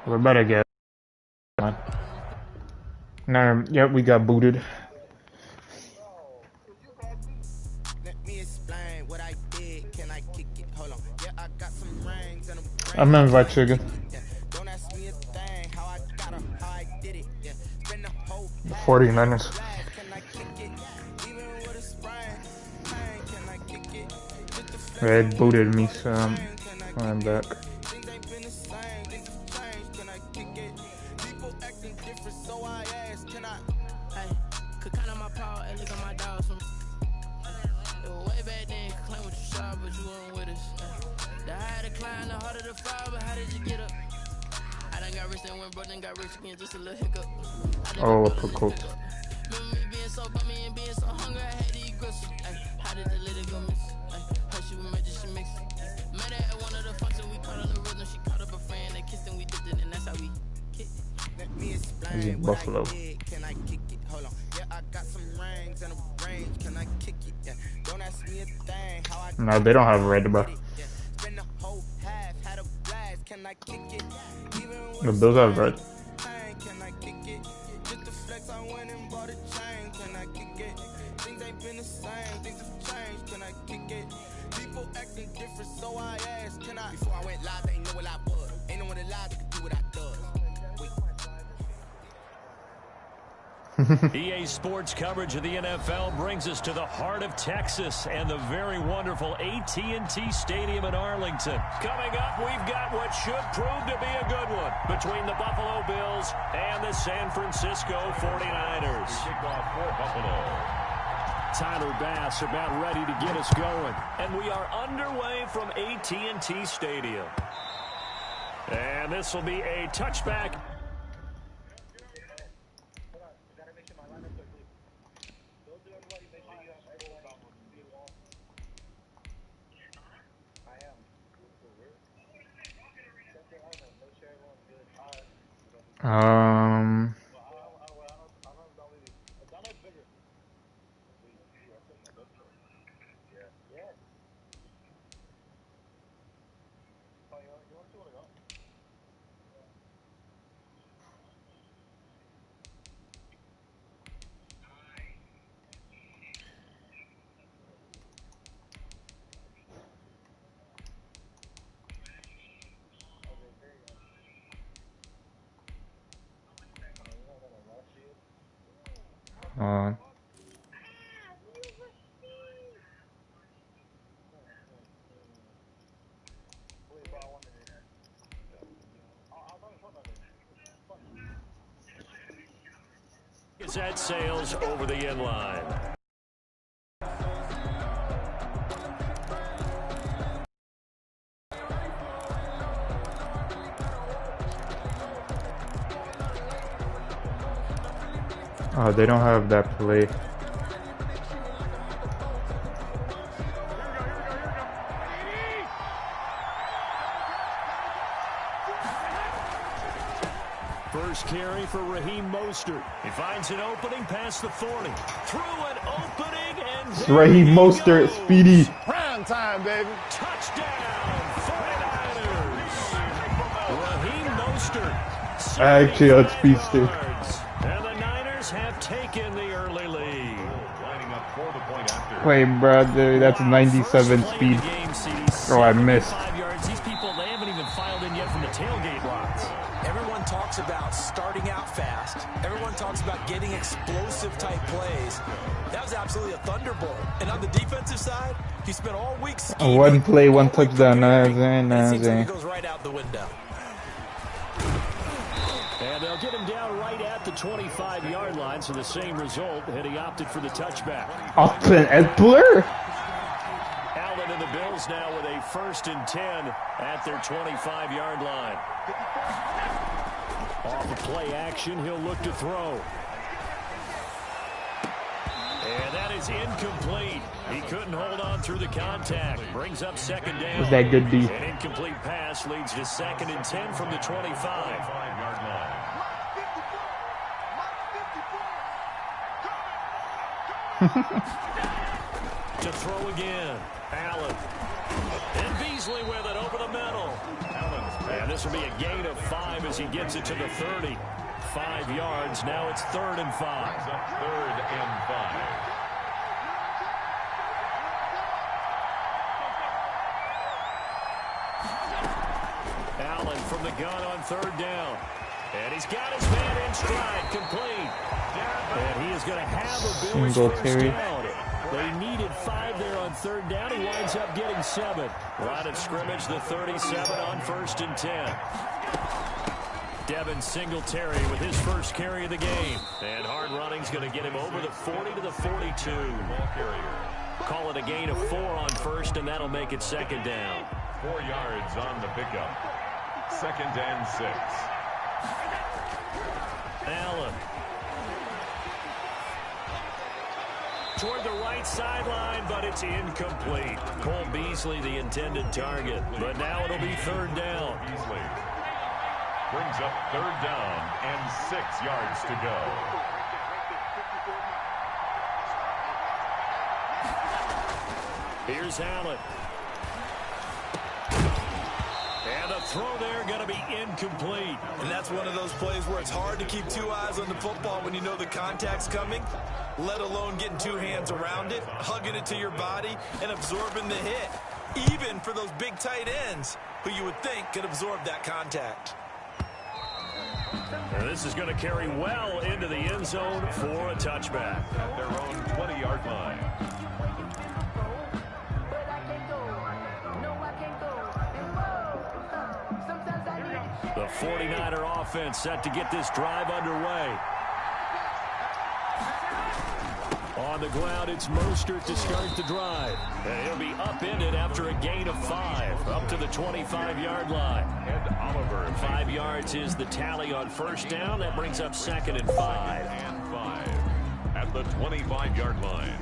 We better get on. Nah, yep, we got booted. I'm gonna invite Chicken. The 49ers. They booted me, so I'm back. Oh, upper coat. He's in Buffalo. No, they don't have red, bro. The Bills have red. People acting different, so I asked, can I? Before I went live, they knew what I was. Ain't no one alive that could do what I does. EA Sports coverage of the NFL brings us to the heart of Texas and the very wonderful AT&T Stadium in Arlington. Coming up, we've got what should prove to be a good one between the Buffalo Bills and the San Francisco 49ers. Kickoff for Buffalo. Tyler Bass about ready to get us going. And we are underway from AT&T Stadium. And this will be a touchback. That sails over the end line. Oh, they don't have that play. First carry for Raheem Mostert. He finds an opening past the 40. Through an opening and Raheem Mostert, speedy. Prime time, baby. Touchdown, 49ers. Raheem Mostert. Actually, a speedster. And the Niners have taken the early lead. Wait, bro, that's 97 speed. Oh, I missed. These people, they haven't even filed in yet from the tailgate lots. Everyone talks about starting out fast. Everyone talks about getting explosive type plays. That was absolutely a thunderbolt. And on the defensive side, he spent all week scheming. One play, one touchdown. It seems like it goes right out the window. And they'll get him down right at the 25-yard line, so the same result, and he opted for the touchback. Austin Eckler? Allen and the Bills now with a 1st and 10 at their 25-yard line. Off of play action, he'll look to throw. And that is incomplete. He couldn't hold on through the contact. Brings up 2nd down. Was that good D? An incomplete pass leads to 2nd and 10 from the 25-yard line. To throw again. Allen. And Beasley with it over the middle. Allen And this will be a gain of 5 as he gets it to the 30. 5 yards. Now it's 3rd and 5. Third and 5. Allen from the gun on 3rd down. And he's got his man in stride, complete. And he is going to have a Bills first down. They needed 5 there on 3rd down. He winds up getting 7. Line of scrimmage, the 37 on 1st and 10. Devin Singletary with his first carry of the game. And hard running's going to get him over the 40 to the 42. Call it a gain of 4 on 1st, and that'll make it 2nd down. 4 yards on the pickup. 2nd and 6. Allen. Toward the right sideline, but it's incomplete. Cole Beasley, the intended target. But now it'll be 3rd down. Beasley brings up 3rd down and 6 yards to go. Here's Allen. And the throw there going to be incomplete. And that's one of those plays where it's hard to keep 2 eyes on the football when you know the contact's coming, let alone getting 2 hands around it, hugging it to your body, and absorbing the hit. Even for those big tight ends who you would think could absorb that contact. And this is going to carry well into the end zone for a touchback. At their own 20-yard line. The 49er offense set to get this drive underway. On the ground, it's Mostert to start the drive. And he'll be upended after a gain of 5, up to the 25-yard line. And Oliver. 5 yards is the tally on 1st down. That brings up 2nd and 5. And 5 at the 25-yard line.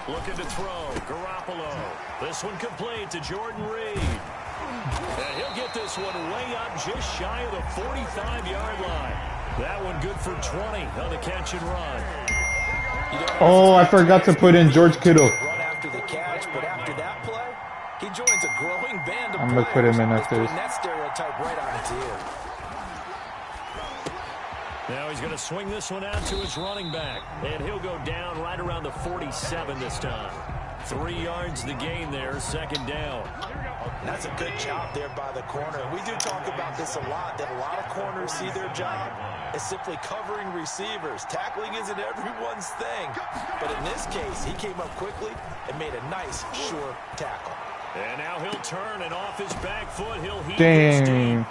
Looking to throw. Garoppolo. This one complete to Jordan Reed. And he'll get this one way up just shy of the 45-yard line. That one good for 20 on the catch and run. Oh, I forgot to put in George Kittle. Run after the catch, but after that play, he joins a growing band of I'm going to put him in after this. that stereotype right on its ear. Now he's going to swing this one out to his running back. And he'll go down right around the 47 this time. 3 yards the gain there, 2nd down. And that's a good job there by the corner. And we do talk about this a lot, that a lot of corners see their job as simply covering receivers. Tackling isn't everyone's thing. But in this case, he came up quickly and made a nice, sure tackle. And now he'll turn, and off his back foot, he'll heave Dang. his team.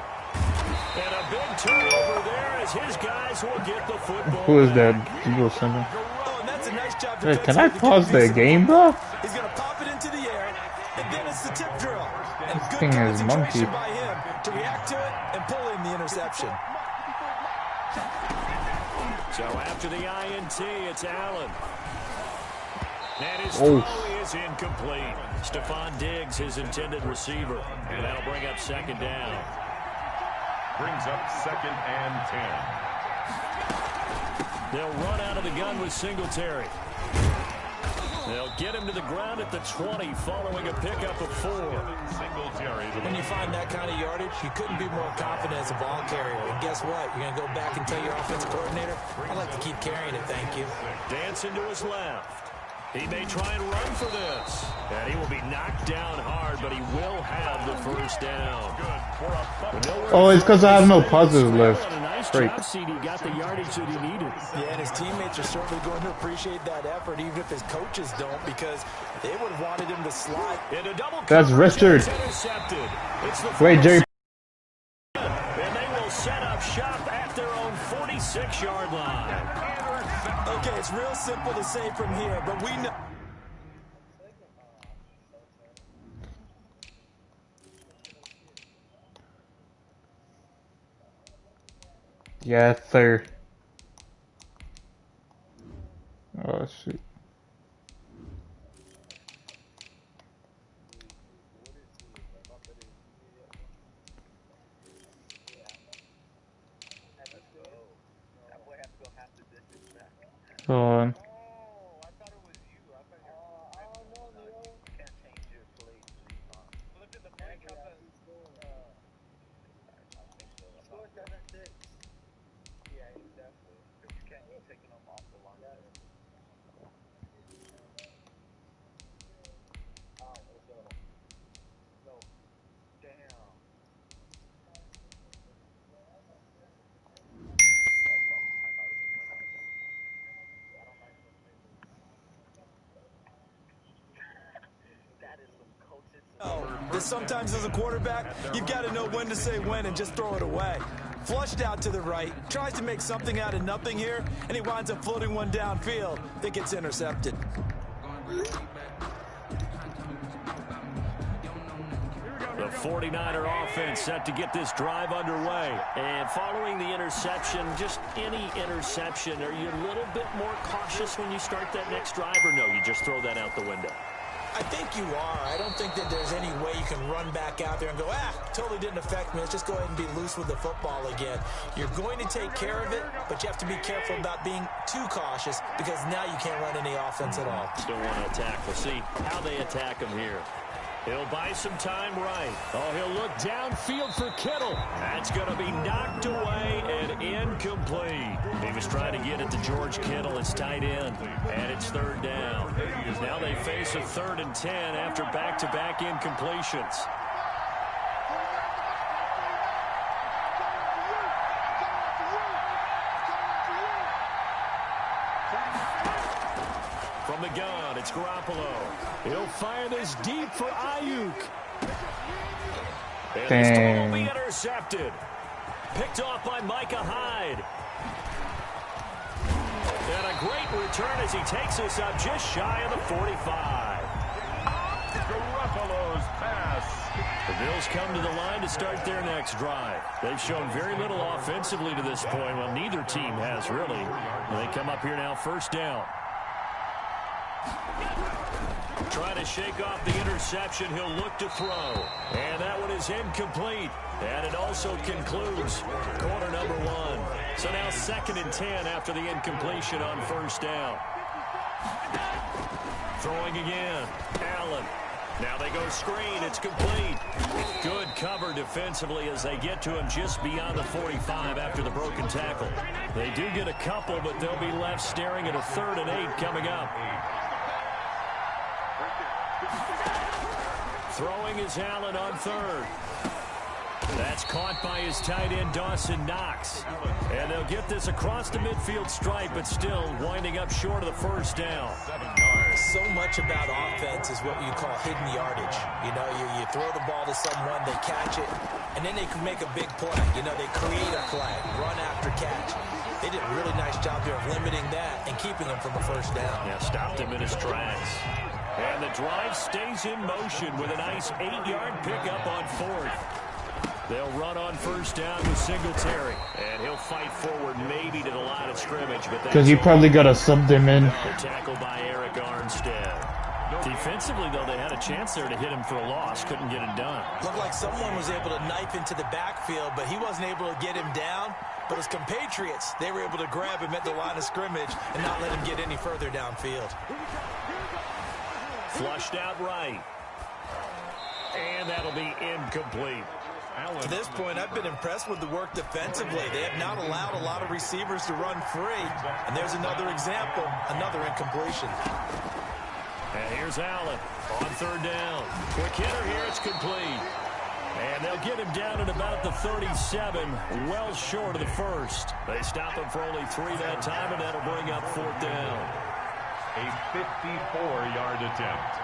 And a big turnover there as his guys will get the football. Who is back. that? Eagle Center. Oh, and that's a nice job. Hey, can I pause the game, bro? He's going to pop it into the air, and then it's the tip drill. And good Thing is monkey. concentration by him to react to it and pull in the interception. So after the INT, it's Allen. And his Oh. throw is incomplete. Stephon Diggs, his intended receiver. And that'll bring up 2nd down. Brings up 2nd and 10. They'll run out of the gun with Singletary. They'll get him to the ground at the 20 following a pickup of 4. Singletary. When you find that kind of yardage, you couldn't be more confident as a ball carrier. And guess what? You're going to go back and tell your offensive coordinator, I'd like to keep carrying it, thank you. Dancing to his left. He may try and run for this. And he will be knocked down hard, but he will have the 1st down. Oh, it's because I have no pauses left. Nice Great. job, CD. Got the yardage that he needed. Yeah, and his teammates are certainly going to appreciate that effort, even if his coaches don't, because they would have wanted him to slide. In a double That's coverage, Richard. it's intercepted. It's the Wait, Jerry. And they will set up shop at their own 46-yard line. Okay, it's real simple to say from here, but we know. Yes, sir. Oh, shoot. sometimes as a quarterback, you've got to know when to say when and just throw it away. Flushed out to the right, tries to make something out of nothing here, and he winds up floating one downfield that gets intercepted. The 49er offense set to get this drive underway. And following the interception, just any interception, are you a little bit more cautious when you start that next drive, or no, you just throw that out the window? I think you are. I don't think that there's any way you can run back out there and go, totally didn't affect me. Let's just go ahead and be loose with the football again. You're going to take care of it, but you have to be careful about being too cautious because now you can't run any offense at all. Don't want to attack. We'll see how they attack him here. He'll buy some time right. Oh, he'll look downfield for Kittle. That's going to be knocked away and incomplete. He was trying to get it to George Kittle, his tight end, and it's third down. Now they face a 3rd and 10 after back-to-back incompletions. From the gun, it's Garoppolo. He'll fire this deep for Ayuk. And this ball will be intercepted. Picked off by Micah Hyde. And a great return as he takes us up just shy of the 45. Garoppolo's pass. The Bills come to the line to start their next drive. They've shown very little offensively to this point. Well, neither team has really. And they come up here now, first down. Trying to shake off the interception. He'll look to throw. And that one is incomplete. And it also concludes quarter number 1. So now 2nd and 10 after the incompletion on first down. Throwing again. Allen. Now they go screen. It's complete. Good cover defensively as they get to him just beyond the 45 after the broken tackle. They do get a couple, but they'll be left staring at a 3rd and 8 coming up. Throwing is Allen on 3rd. That's caught by his tight end, Dawson Knox. And they'll get this across the midfield stripe, but still winding up short of the first down. So much about offense is what you call hidden yardage. You know, you throw the ball to someone, they catch it, and then they can make a big play. You know, they create a play, run after catch. They did a really nice job here of limiting that and keeping them from a first down. Yeah, stopped him in his tracks. And the drive stays in motion with a nice 8-yard pickup on 4th. They'll run on first down with Singletary. And he'll fight forward maybe to the line of scrimmage. Because you probably got to sub them in. Tackled by Eric Armstead. Defensively, though, they had a chance there to hit him for a loss. Couldn't get it done. Looked like someone was able to knife into the backfield, but he wasn't able to get him down. But his compatriots, they were able to grab him at the line of scrimmage and not let him get any further downfield. Flushed out right. And that'll be incomplete. To this point, I've been impressed with the work defensively. They have not allowed a lot of receivers to run free. And there's another example, another incompletion. And here's Allen on 3rd down. Quick hitter here, it's complete. And they'll get him down at about the 37, well short of the first. They stop him for only 3 that time, and that'll bring up 4th down. A 54-yard attempt.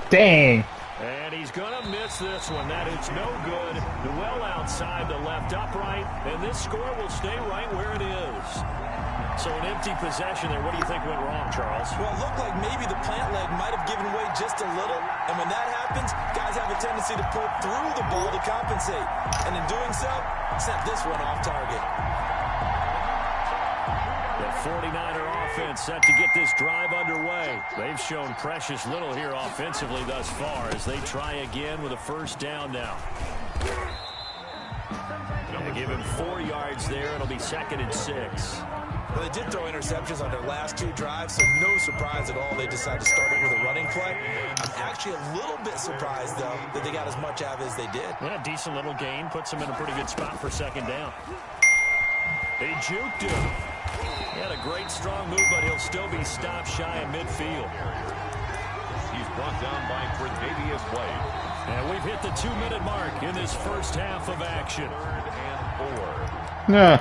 Dang. And he's going to miss this one. That is no good. Well outside the left upright, and this score will stay right where it is. So an empty possession there. What do you think went wrong, Charles? Well, it looked like maybe the plant leg might have given way just a little. And when that happens, guys have a tendency to pull through the ball to compensate. And in doing so, sent this one off target. The 49er offense set to get this drive underway. They've shown precious little here offensively thus far as they try again with a first down now. They give him 4 yards there. It'll be 2nd and 6. Well, they did throw interceptions on their last 2 drives, so no surprise at all they decided to start it with a running play. I'm actually a little bit surprised, though, that they got as much out of it as they did. Yeah, decent little gain. Puts them in a pretty good spot for 2nd down. They juked him. He had a great strong move, but he'll still be stopped shy of midfield. He's brought down by Tre'Davious White. And we've hit the 2-minute mark in this first half of action. 3rd and 4. Yeah.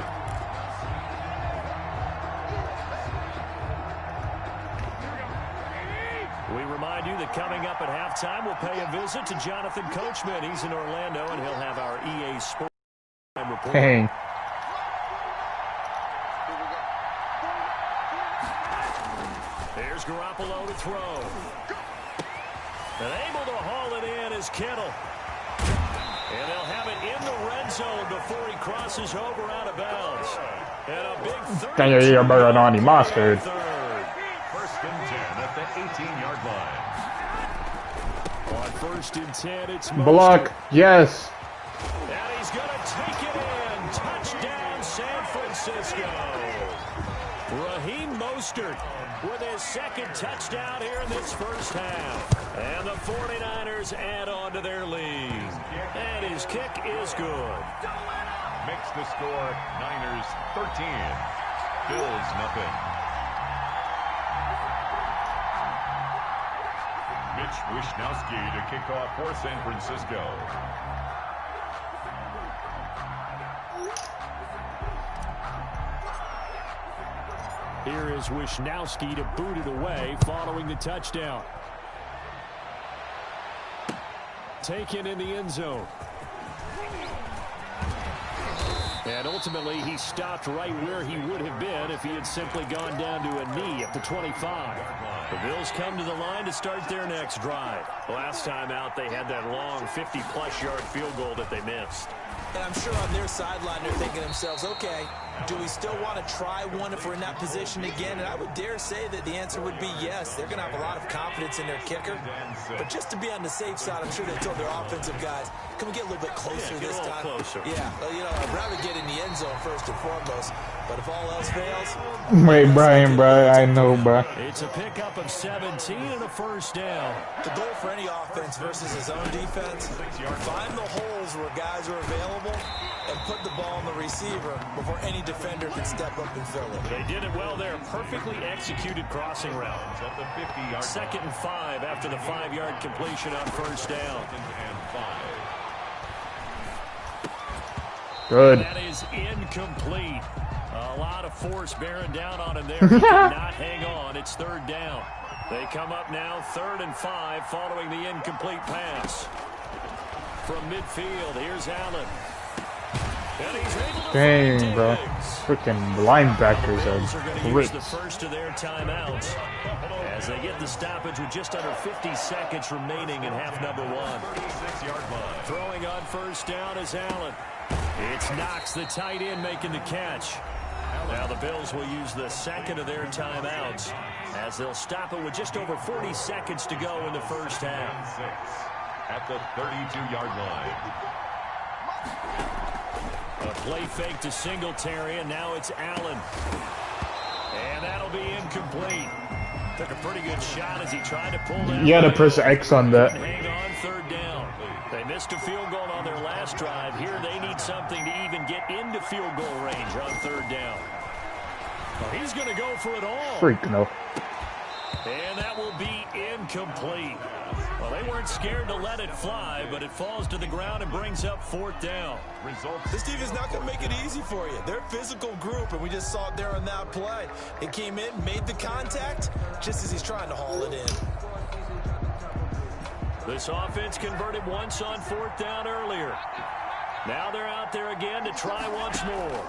We remind you that coming up at halftime, we'll pay a visit to Jonathan Coachman. He's in Orlando, and he'll have our EA Sports report. Dang. Here's Garoppolo to throw. And able to haul it in is Kittle. And they'll have it in the red zone before he crosses over out of bounds. And a big third. Kan je hier bij aan die mustard? First and 10 at the 18-yard line. On first and 10, it's Block. Yes. And he's going to take it in. Touchdown, San Francisco. Raheem Mostert with his second touchdown here in this first half. And the 49ers add on to their lead. And his kick is good. Makes the score Niners 13. Bills nothing. Mitch Wishnowsky to kick off for San Francisco. Here is Wishnowsky to boot it away following the touchdown. Taken in the end zone. And ultimately, he stopped right where he would have been if he had simply gone down to a knee at the 25. The Bills come to the line to start their next drive. Last time out, they had that long 50-plus yard field goal that they missed. And I'm sure on their sideline, they're thinking to themselves, okay, do we still want to try one if we're in that position again? And I would dare say that the answer would be yes. They're going to have a lot of confidence in their kicker. But just to be on the safe side, I'm sure they told their offensive guys, can we get a little bit closer this time? Closer. Yeah, well, you know, I'd rather get in the end zone first and foremost. But if all else fails... Wait, Brian, bro. I know, bro. It's a pickup of 17 and a first down. The goal for any offense versus his own defense, find the holes where guys are available and put the ball on the receiver before any defender can step up and fill it. They did it well there. Perfectly executed crossing route. At the 50-yard 2nd and 5 after the 5-yard completion on first down. Good. That is incomplete. A lot of force bearing down on him there. He did not hang on. It's 3rd down. They come up now 3rd and 5 following the incomplete pass. From midfield, here's Allen. And he's able to Dang, bro. Freaking linebackers are are going to use bricks. the first of their timeouts as they get the stoppage with just under 50 seconds remaining in half number 1. 36-yard line. Throwing on first down is Allen. It's Knox, the tight end, making the catch. Now the Bills will use the second of their timeouts as they'll stop it with just over 40 seconds to go in the first half. At the 32-yard line. A play fake to Singletary, and now it's Allen. And that'll be incomplete. Took a pretty good shot as he tried to pull that. You gotta press X on that. Hang on, 3rd down. They missed a field goal on their last drive. Here they need something to even get into field goal range on 3rd down. Well, he's going to go for it all. Freak, no. And that will be incomplete. Well, they weren't scared to let it fly, but it falls to the ground and brings up 4th down. This team is not going to make it easy for you. They're a physical group, and we just saw it there on that play. It came in, made the contact, just as he's trying to haul it in. This offense converted once on 4th down earlier. Now they're out there again to try once more.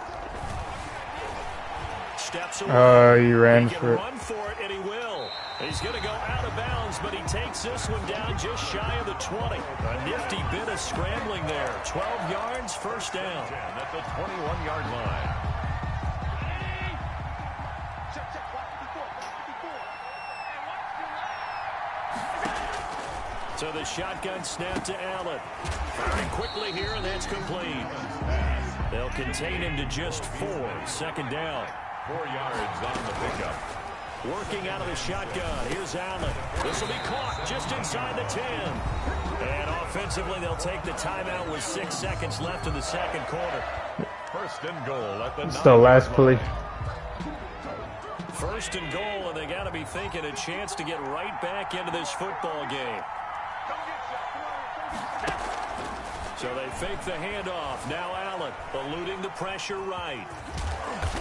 Steps away. He ran He can for it. run for it, and he will. He's going to go out of bounds, but he takes this one down just shy of the 20. A nifty bit of scrambling there. 12 yards, first down. At the 21-yard line. So the shotgun snap to Allen. Firing quickly here, and that's complete. They'll contain him to just 4. 2nd down. 4 yards on the pickup. Working out of the shotgun. Here's Allen. This will be caught just inside the 10. And offensively, they'll take the timeout with 6 seconds left in the 2nd quarter. First and goal at the It's the last play. 1st and goal, and they got to be thinking a chance to get right back into this football game. So they fake the handoff. Now Allen eluding the pressure right.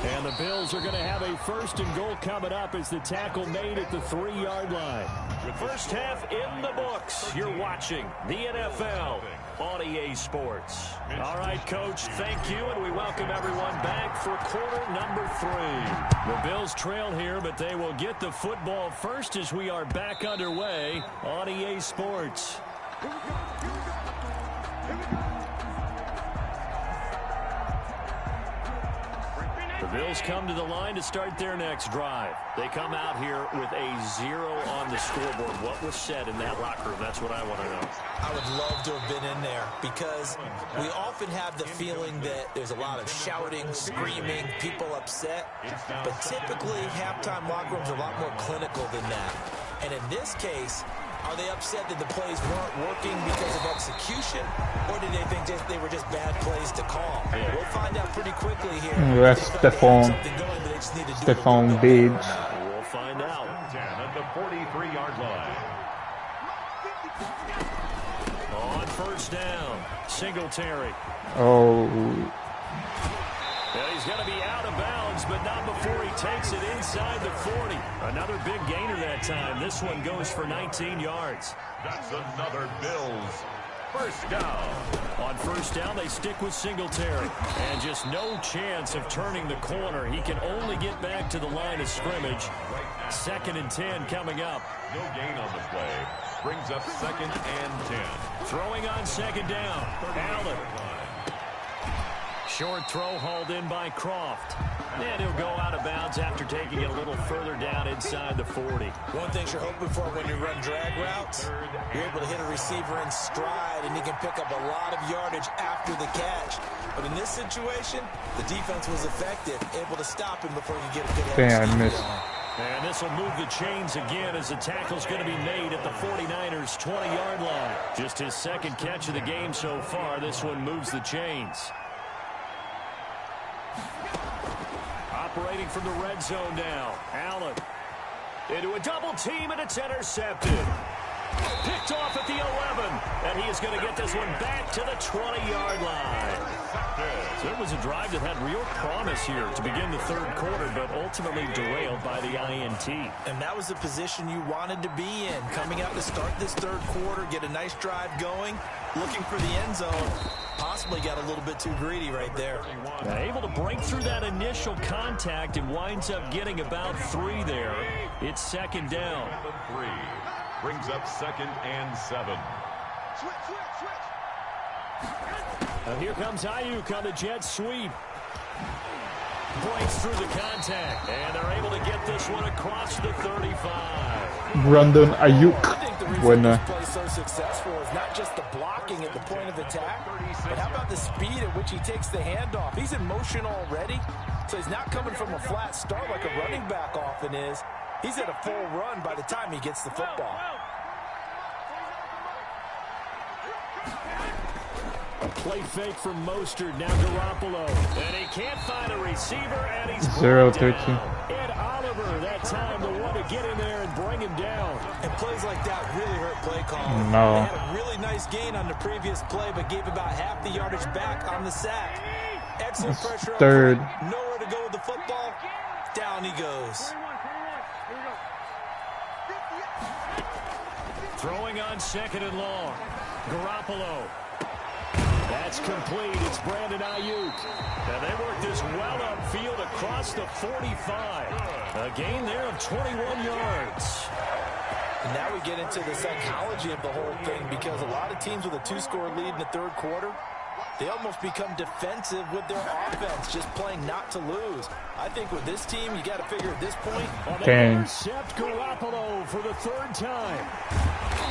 And the Bills are going to have a 1st and goal coming up as the tackle made at the 3-yard line. First half in the books. You're watching the NFL on EA Sports. All right, Coach, thank you, and we welcome everyone back for quarter number 3. The Bills trail here, but they will get the football first as we are back underway on EA Sports. The Bills come to the line to start their next drive. They come out here with a 0 on the scoreboard. What was said in that locker room? That's what I want to know. I would love to have been in there because we often have the feeling that there's a lot of shouting, screaming, people upset. But typically, halftime locker rooms are a lot more clinical than that. And in this case, are they upset that the plays weren't working because of execution, or did they think they were just bad plays to call? We'll find out pretty quickly here. That's Stephon Diggs. We'll find out. 10 at the 43-yard line. On first down, Singletary. Oh. Well, he's going to be out of bounds, but not before he takes it inside the 40. Another big gainer that time. This one goes for 19 yards. That's another Bills first down. On first down, they stick with Singletary. And just no chance of turning the corner. He can only get back to the line of scrimmage. 2nd and 10 coming up. No gain on the play. Brings up 2nd and 10. Throwing on 2nd down. Allen. Short throw hauled in by Croft. And he'll go out of bounds after taking it a little further down inside the 40. One thing you're hoping for when you run drag routes, you're able to hit a receiver in stride, and he can pick up a lot of yardage after the catch. But in this situation, the defense was effective, able to stop him before you get a good head. I missed. And this will move the chains again as the tackle's going to be made at the 49ers' 20-yard line. Just his 2nd catch of the game so far. This one moves the chains. Operating from the red zone now. Allen into a double team, and it's intercepted. Picked off at the 11, and he is going to get this one back to the 20-yard line. So it was a drive that had real promise here to begin the 3rd quarter, but ultimately derailed by the INT. And that was the position you wanted to be in, coming out to start this 3rd quarter, get a nice drive going, looking for the end zone. Possibly got a little bit too greedy right there. Now, able to break through that initial contact and winds up getting about 3 there. It's 2nd down. 3. Brings up 2nd and 7. Now here comes Ayuk on the jet sweep. Breaks through the contact, and they're able to get this one across the 35. Brandon Ayuk. I think the reason this play is so successful is not just the blocking at the point of attack, but how about the speed at which he takes the handoff? He's in motion already, so he's not coming from a flat start like a running back often is. He's at a full run by the time he gets the football. A play fake from Mostert, now Garoppolo. And he can't find a receiver, and he's 0-13. Ed Oliver, that time, the one to get in there and bring him down. And plays like that really hurt play calling. No. They had a really nice gain on the previous play, but gave about half the yardage back on the sack. Excellent pressure. 3rd. Nowhere to go with the football. Down he goes. Throwing on 2nd and long. Garoppolo. That's complete. It's Brandon Ayuk. And they work this well upfield across the 45. A gain there of 21 yards. And now we get into the psychology of the whole thing, because a lot of teams with a 2-score lead in the 3rd quarter, they almost become defensive with their offense, just playing not to lose. I think with this team, you got to figure at this point. Intercept Garoppolo for the 3rd time.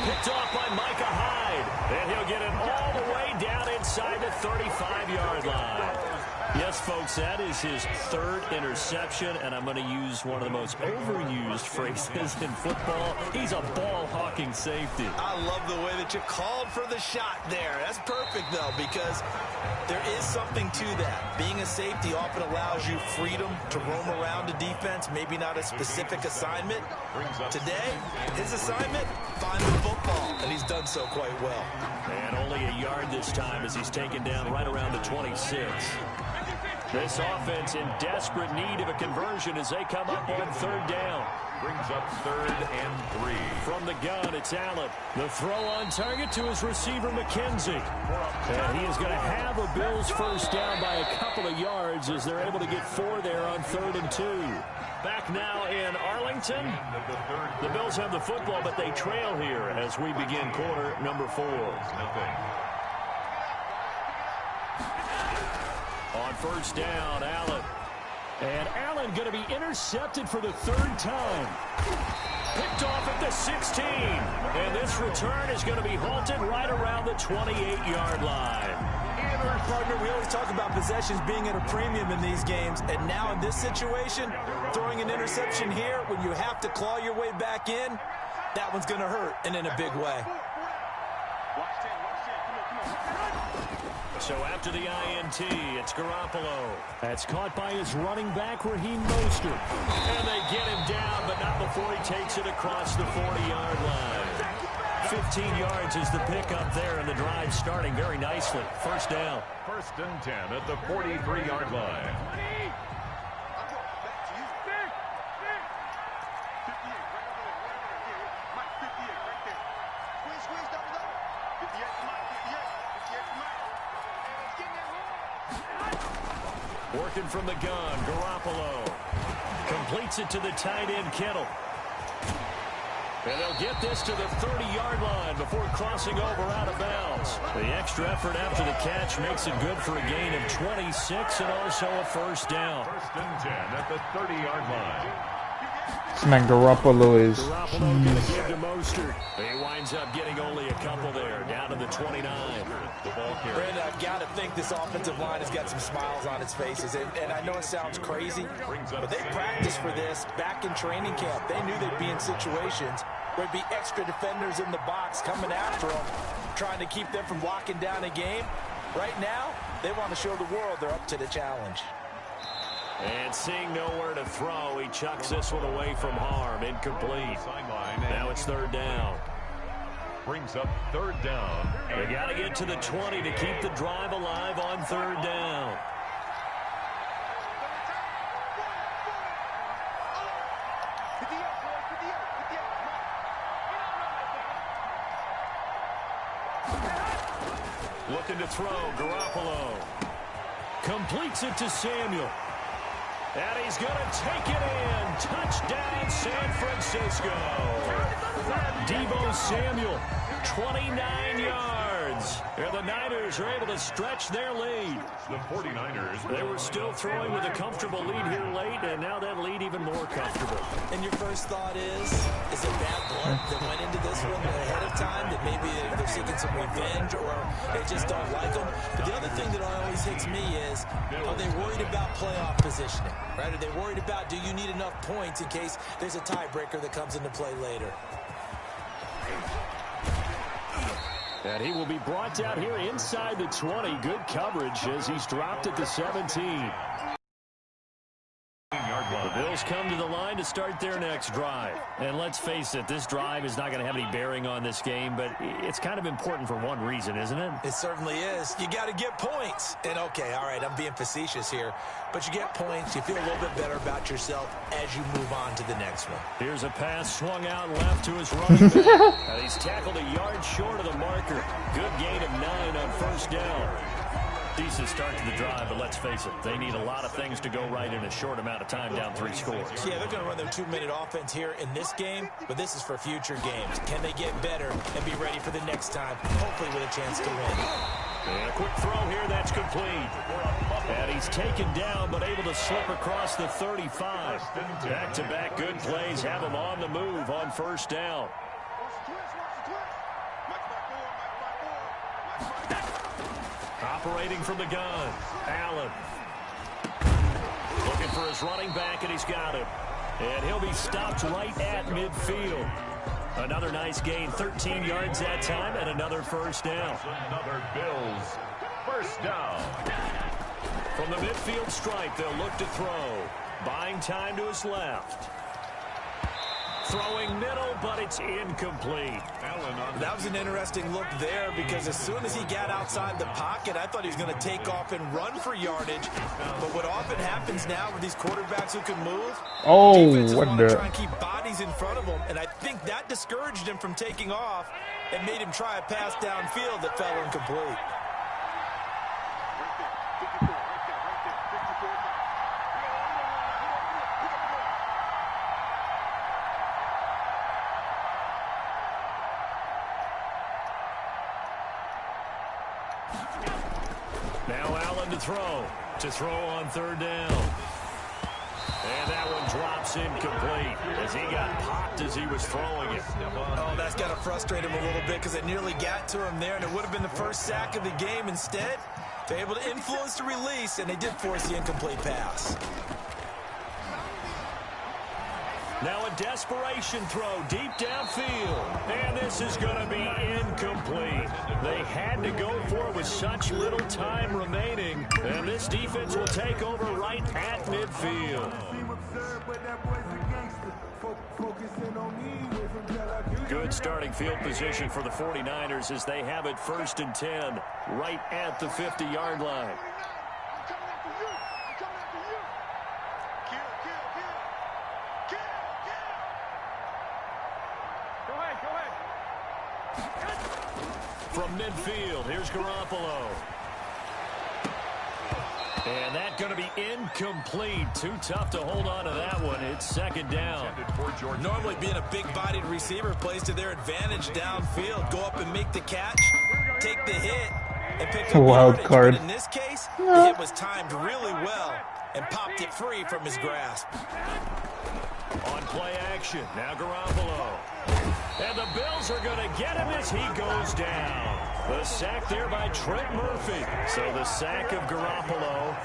Picked off by Micah Hyde. And he'll get it all the way down inside the 35-yard line. Yes, folks, that is his 3rd interception, and I'm going to use one of the most overused phrases in football. He's a ball-hawking safety. I love the way that you called for the shot there. That's perfect, though, because there is something to that. Being a safety often allows you freedom to roam around a defense, maybe not a specific assignment. Today, his assignment, find the football, and he's done so quite well. And only a yard this time as he's taken down right around the 26. This offense in desperate need of a conversion as they come up on third down. Brings up 3rd and 3. From the gun, it's Allen. The throw on target to his receiver, McKenzie. And he is going to have a Bills first down by a couple of yards as they're able to get 4 there on 3rd and 2. Back now in Arlington. The Bills have the football, but they trail here as we begin quarter number 4. On first down, Allen. And Allen going to be intercepted for the 3rd time. Picked off at the 16. And this return is going to be halted right around the 28-yard line. Partner, we always talk about possessions being at a premium in these games. And now in this situation, throwing an interception here when you have to claw your way back in, that one's going to hurt, and in a big way. So after the INT, it's Garoppolo. That's caught by his running back, Raheem Mostert. And they get him down, but not before he takes it across the 40-yard line. 15 yards is the pickup there, and the drive starting very nicely. First down. 1st and 10 at the 43-yard line. Working from the gun, Garoppolo completes it to the tight end, Kittle. And they'll get this to the 30-yard line before crossing over out of bounds. The extra effort after the catch makes it good for a gain of 26 and also a first down. 1st and 10 at the 30-yard line. This man Garoppolo is Garoppolo going to give to Mostert. He winds up getting only a couple there, down to the 29. Brandon, I've got to think this offensive line has got some smiles on its faces. And I know it sounds crazy, but they practiced for this back in training camp. They knew they'd be in situations where there'd be extra defenders in the box coming after them, trying to keep them from locking down a game. Right now, they want to show the world they're up to the challenge. And seeing nowhere to throw, he chucks this one away from harm. Incomplete. Now it's 3rd down. Brings up 3rd down. They got to get to the 20 to keep the drive alive on 3rd down. Looking to throw, Garoppolo. Completes it to Samuel. And he's going to take it in. Touchdown, San Francisco. Deebo Samuel, 29 yards. And the Niners are able to stretch their lead. The 49ers. They were still throwing with a comfortable lead here late, and now that lead even more comfortable. And your first thought is it bad blood that went into this one ahead of time, that maybe they're seeking some revenge or they just don't like them? But the other thing that always hits me is, are they worried about playoff positioning? Right? Are they worried about, do you need enough points in case there's a tiebreaker that comes into play later? And he will be brought down here inside the 20. Good coverage as he's dropped at the 17. The Bills come to the line to start their next drive. And let's face it, this drive is not going to have any bearing on this game, but it's kind of important for one reason, isn't it? It certainly is. You got to get points. And okay, all right, I'm being facetious here, but you get points, you feel a little bit better about yourself as you move on to the next one. Here's a pass swung out left to his running back. And he's tackled a yard short of the marker. Good gain of 9 on first down. Decent start to the drive, but let's face it, they need a lot of things to go right in a short amount of time, down 3 scores. Yeah, they're going to run their 2-minute offense here in this game, but this is for future games. Can they get better and be ready for the next time, hopefully with a chance to win? And a quick throw here, that's complete. And he's taken down, but able to slip across the 35. Back-to-back good plays have him on the move on first down. Operating from the gun, Allen. Looking for his running back, and he's got him. And he'll be stopped right at midfield. Another nice gain, 13 yards that time, and another first down. Another Bills first down. From the midfield stripe, they'll look to throw. Buying time to his left. throwing middle, but it's incomplete. That was an interesting look there because as soon as he got outside the pocket, I thought he was going to take off and run for yardage. But what often happens now with these quarterbacks who can move, defenses want to try and keep bodies in front of them, and I think that discouraged him from taking off and made him try a pass downfield that fell incomplete. Now Allen to throw on third down. And that one drops incomplete as he got popped as he was throwing it. Oh, that's got to frustrate him a little bit because it nearly got to him there, and it would have been the first sack of the game. Instead, they're able to influence the release, and they did force the incomplete pass. Now a desperation throw deep downfield. And this is going to be incomplete. They had to go for it with such little time remaining. And this defense will take over right at midfield. Good starting field position for the 49ers as they have it 1st and 10 right at the 50-yard line. From midfield, here's Garoppolo. And that's going to be incomplete. Too tough to hold on to that one. It's 2nd down. Normally being a big-bodied receiver plays to their advantage downfield. Go up and make the catch, take the hit, and pick up wild yardage. card. But in this case, the hit was timed really well and popped it free from his grasp. On play action, now Garoppolo. And the Bills are going to get him as he goes down. The sack there by Trent Murphy. So the sack of Garoppolo.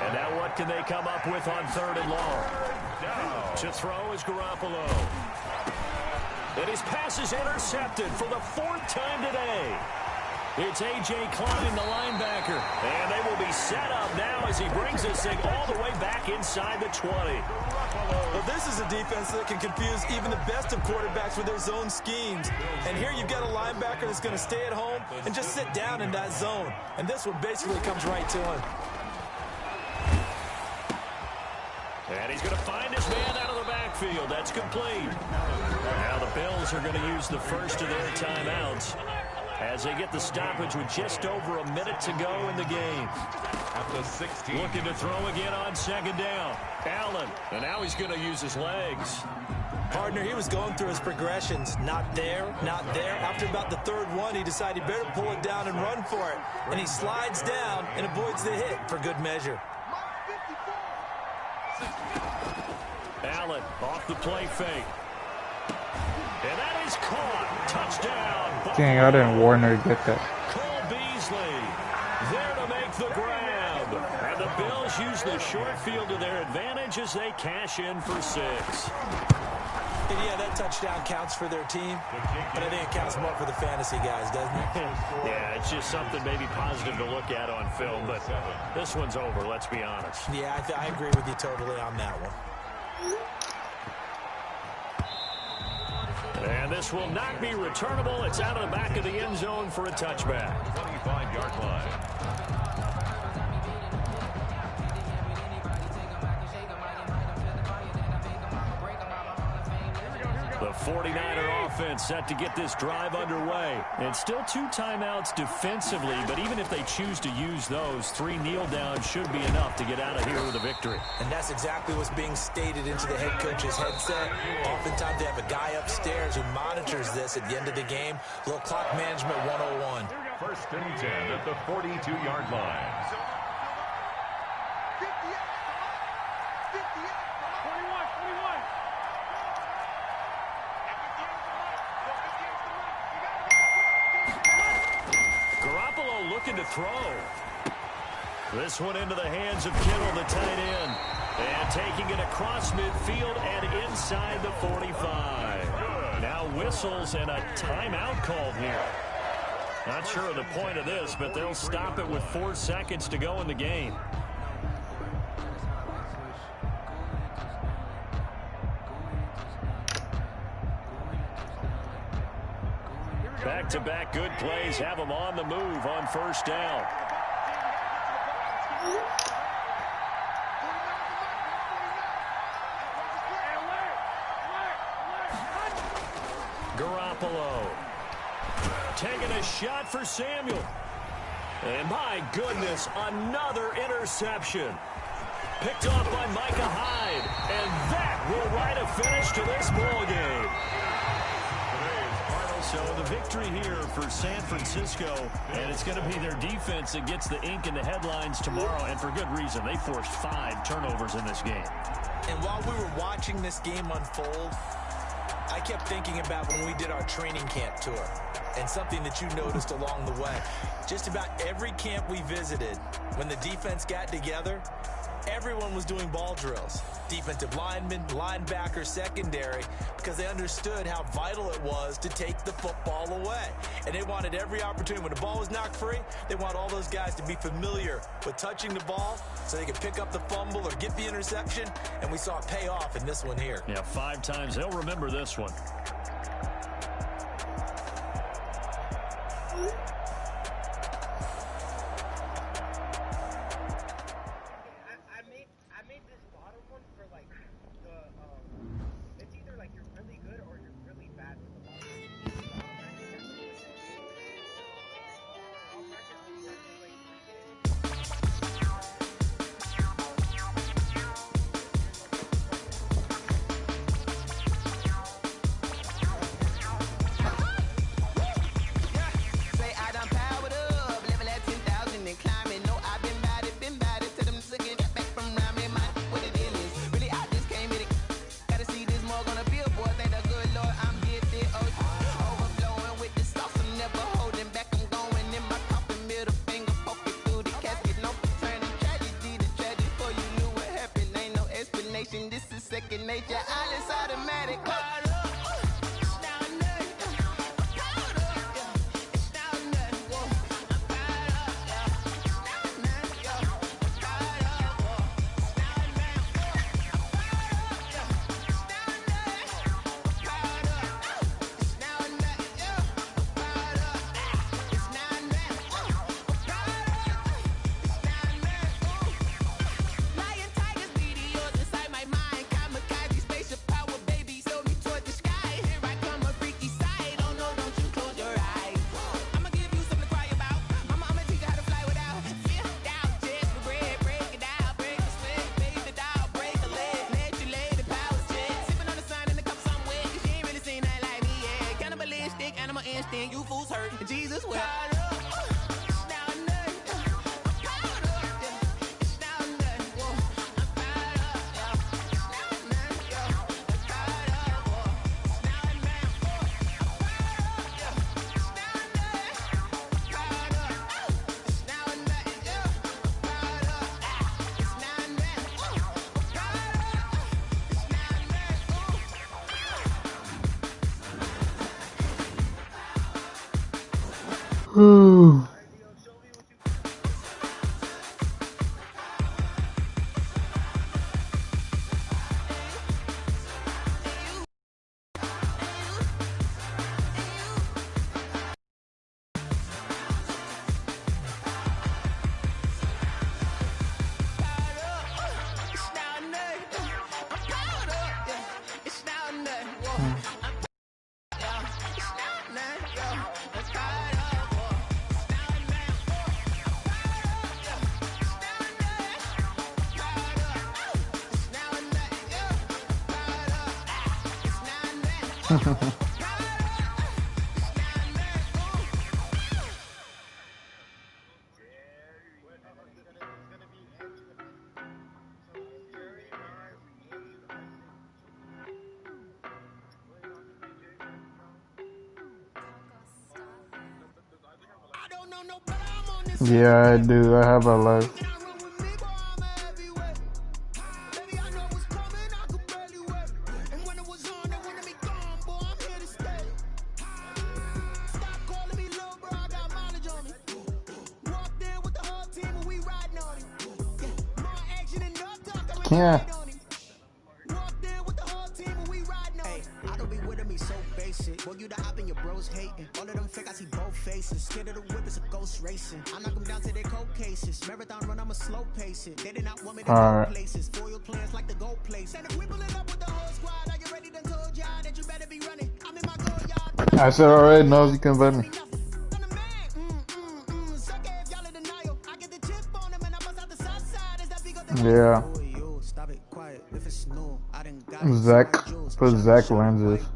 And now what can they come up with on 3rd and long? To throw is Garoppolo. And his pass is intercepted for the 4th time today. It's A.J. Klein, the linebacker. And they will be set up now as he brings this thing all the way back inside the 20. Well, this is a defense that can confuse even the best of quarterbacks with their zone schemes. And here you've got a linebacker that's going to stay at home and just sit down in that zone. And this one basically comes right to him. And he's going to find his man out of the backfield. That's complete. Now the Bills are going to use the first of their timeouts as they get the stoppage with just over a minute to go in the game. At the 16. Looking to throw again on 2nd down. Allen, and now he's going to use his legs. Partner, he was going through his progressions. Not there, not there. After about the 3rd one, he decided he better pull it down and run for it. And he slides down and avoids the hit for good measure. Allen off the play fake. And that is caught. Touchdown. Dang, I didn't Warner get that. Cole Beasley there to make the grab. And the Bills use the short field to their advantage as they cash in for 6. And yeah, that touchdown counts for their team, but I think it counts more for the fantasy guys, doesn't it? Yeah, it's just something maybe positive to look at on film, but this one's over, let's be honest. Yeah, I agree with you totally on that one. And this will not be returnable. It's out of the back of the end zone for a touchback. 25-yard line. The 49er offense set to get this drive underway. And still 2 timeouts defensively, but even if they choose to use those, 3 kneel downs should be enough to get out of here with a victory. And that's exactly what's being stated into the head coach's headset. Oftentimes they have a guy upstairs who monitors this at the end of the game. Little clock management 101. 1st and 10 at the 42-yard line. Looking to throw. This one into the hands of Kittle, the tight end. And taking it across midfield and inside the 45. Now whistles and a timeout called here. Not sure of the point of this, but they'll stop it with 4 seconds to go in the game. Back-to-back good plays have them on the move on first down. Garoppolo taking a shot for Samuel. And my goodness, another interception. Picked off by Micah Hyde. And that will write a finish to this ball game. So the victory here for San Francisco, and it's going to be their defense that gets the ink in the headlines tomorrow, and for good reason. They forced 5 turnovers in this game. And while we were watching this game unfold, I kept thinking about when we did our training camp tour and something that you noticed along the way. Just about every camp we visited, when the defense got together, everyone was doing ball drills. Defensive linemen, linebackers, secondary, because they understood how vital it was to take the football away. And they wanted every opportunity. When the ball was knocked free, they want all those guys to be familiar with touching the ball so they could pick up the fumble or get the interception. And we saw it pay off in this one here. Yeah, 5 times. They'll remember this one. Yeah, I do. I have a life. Yeah. don't be with me so basic. Boy, you the op and your bros hating. All of them fake, I see both faces. Scared of the whip, it's a ghost racing. I knock them down to their cold cases. Marathon run, I'ma slow pace it. They did not want me to go places. Foil plans like the gold place. And if we pull it up with the whole squad, are you ready? Done told y'all that you better be running. I'm in my goal, y'all. I said alright, no, you can invite me. Yeah. Zach. Put Zach lenses.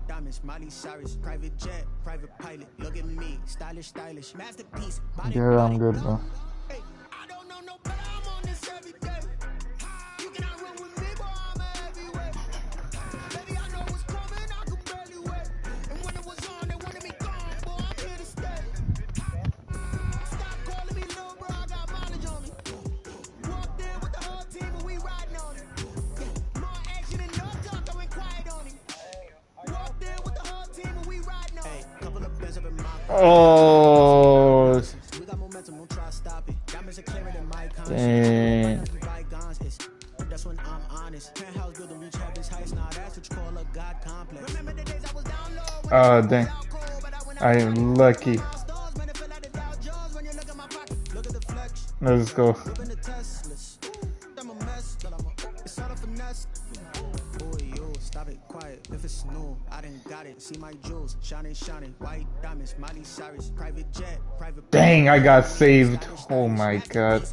Yeah, I'm good, bro. Oh, dang. That's when I'm honest. Penthouse building reach heaven's heights. Now that's what you call a God complex. Remember the days I was down low. Oh, dang. I am lucky. Let's go. Stop it quiet. If it's new, I done got it. See my jewels shining, shining. White diamonds, Miley Cyrus, private jet, private. Dang, I got saved. Oh my god.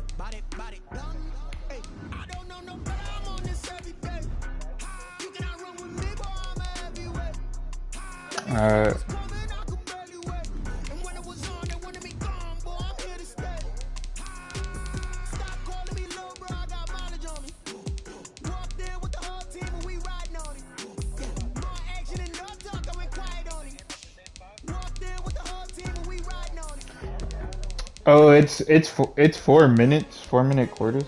Oh, it's 4 minutes, 4-minute quarters.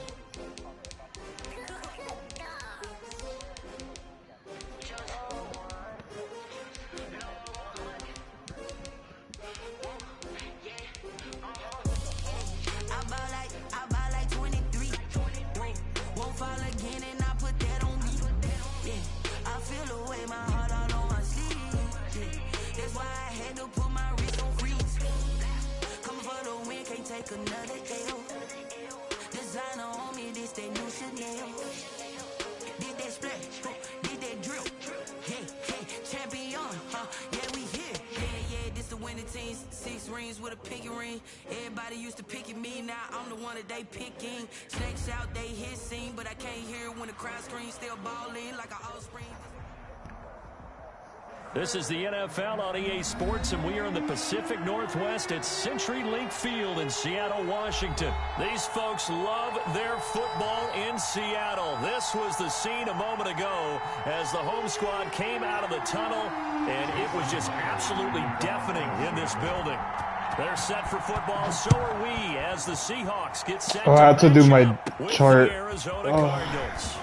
This is the NFL on EA Sports, and we are in the Pacific Northwest at CenturyLink Field in Seattle, Washington. These folks love their football in Seattle. This was the scene a moment ago as the home squad came out of the tunnel, and it was just absolutely deafening in this building. They're set for football, so are we, as the Seahawks get set I had to do my with chart. the Arizona Cardinals.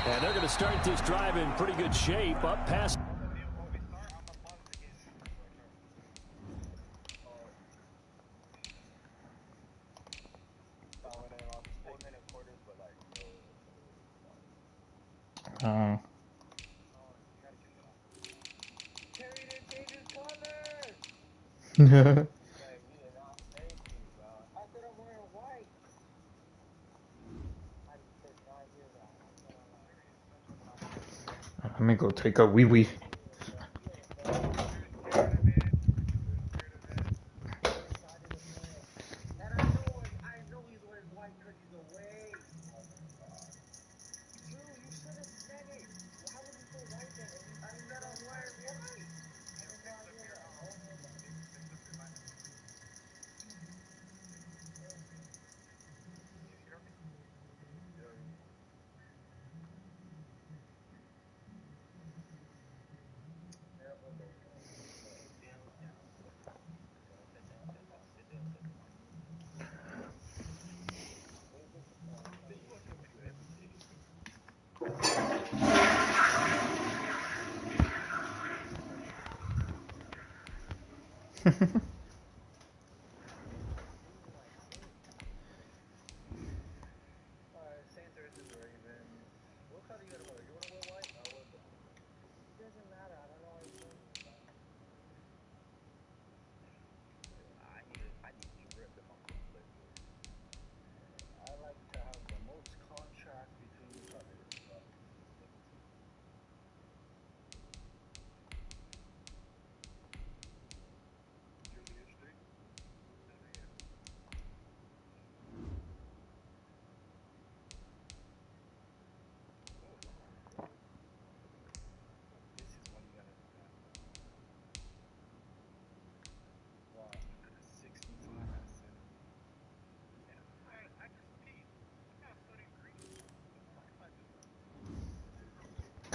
And they're going to start this drive in pretty good shape. Up past. Let me go take a wee wee.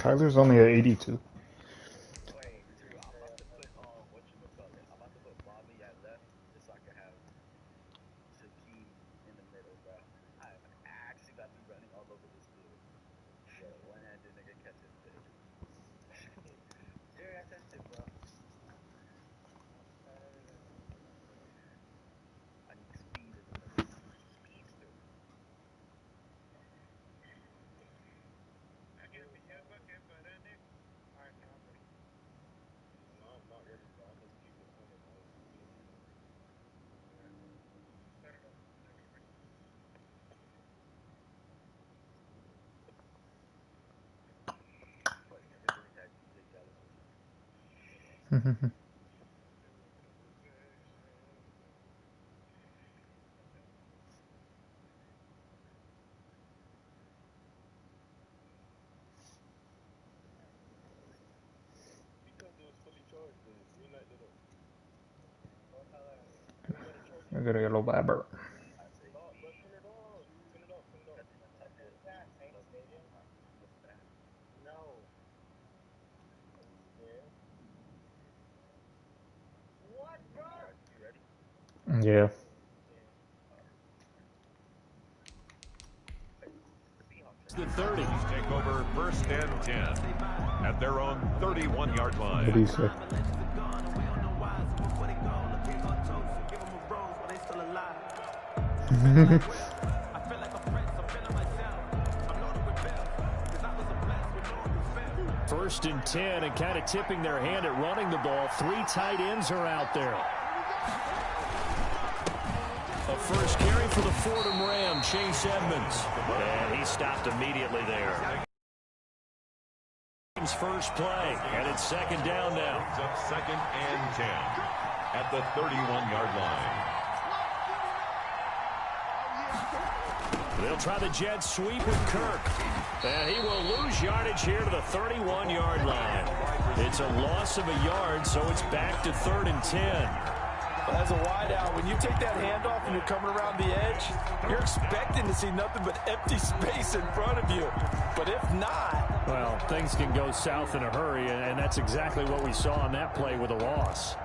Tyler's only at 82. I got a yellow babber. Yeah. The 30 take over 1st and 10 at their own 31-yard line. What do you say? First and 10, and kind of tipping their hand at running the ball. 3 tight ends are out there. A first carry for the Fordham Ram, Chase Edmonds. And he stopped immediately there. First play, and it's 2nd down now. Brings up 2nd and 10 at the 31-yard line. They'll try the jet sweep with Kirk. And he will lose yardage here to the 31-yard line. It's a loss of a yard, so it's back to 3rd and 10. As a wideout, when you take that handoff and you're coming around the edge, you're expecting to see nothing but empty space in front of you. But if not... well, things can go south in a hurry, and that's exactly what we saw on that play with a loss.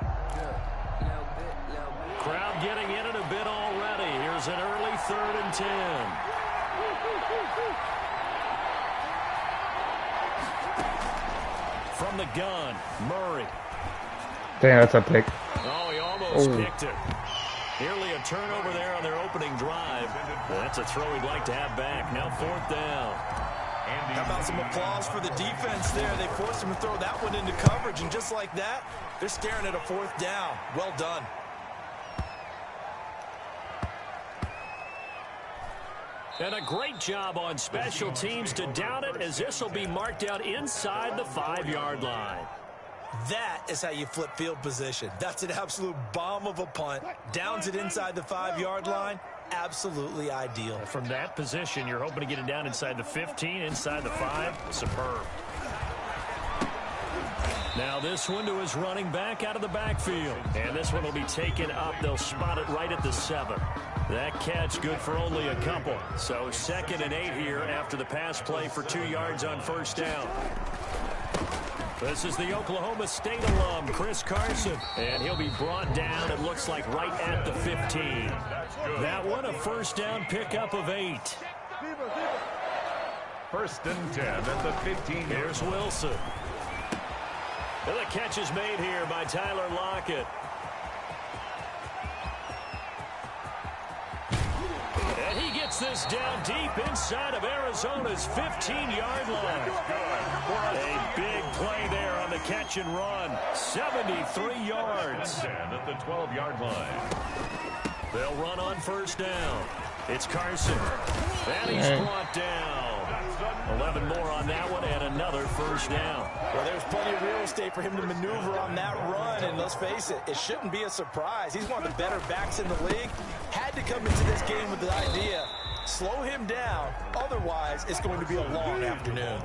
Crowd getting in it a bit already. Here's an early 3rd and 10. From the gun, Murray. Dang, that's a pick. Oh, he almost picked it. Nearly a turnover there on their opening drive. That's a throw he'd like to have back. Now 4th down. How about some applause for the defense there? They forced him to throw that one into coverage, and just like that, they're staring at a 4th down. Well done. And a great job on special teams to down it, as this will be marked out inside the 5-yard line. That is how you flip field position. That's an absolute bomb of a punt. Downs it inside the 5-yard line. Absolutely ideal. From that position, you're hoping to get it down inside the 15, inside the 5. Superb. Now this one to his running back out of the backfield. And this one will be taken up. They'll spot it right at the 7. That catch good for only a couple. So 2nd and 8 here after the pass play for 2 yards on 1st down. This is the Oklahoma State alum, Chris Carson. And he'll be brought down, it looks like, right at the 15. That one a 1st down pickup of 8. 1st and 10 at the 15. Here's Wilson. And the catch is made here by Tyler Lockett. And he gets this down deep inside of Arizona's 15-yard line. A big play there on the catch and run. 73 yards. At the 12-yard line. They'll run on 1st down. It's Carson. And he's brought down. 11 more on that one, and another 1st down. Well, there's plenty of real estate for him to maneuver on that run, and let's face it, it shouldn't be a surprise. He's one of the better backs in the league. Had to come into this game with the idea, slow him down, otherwise it's going to be a long afternoon.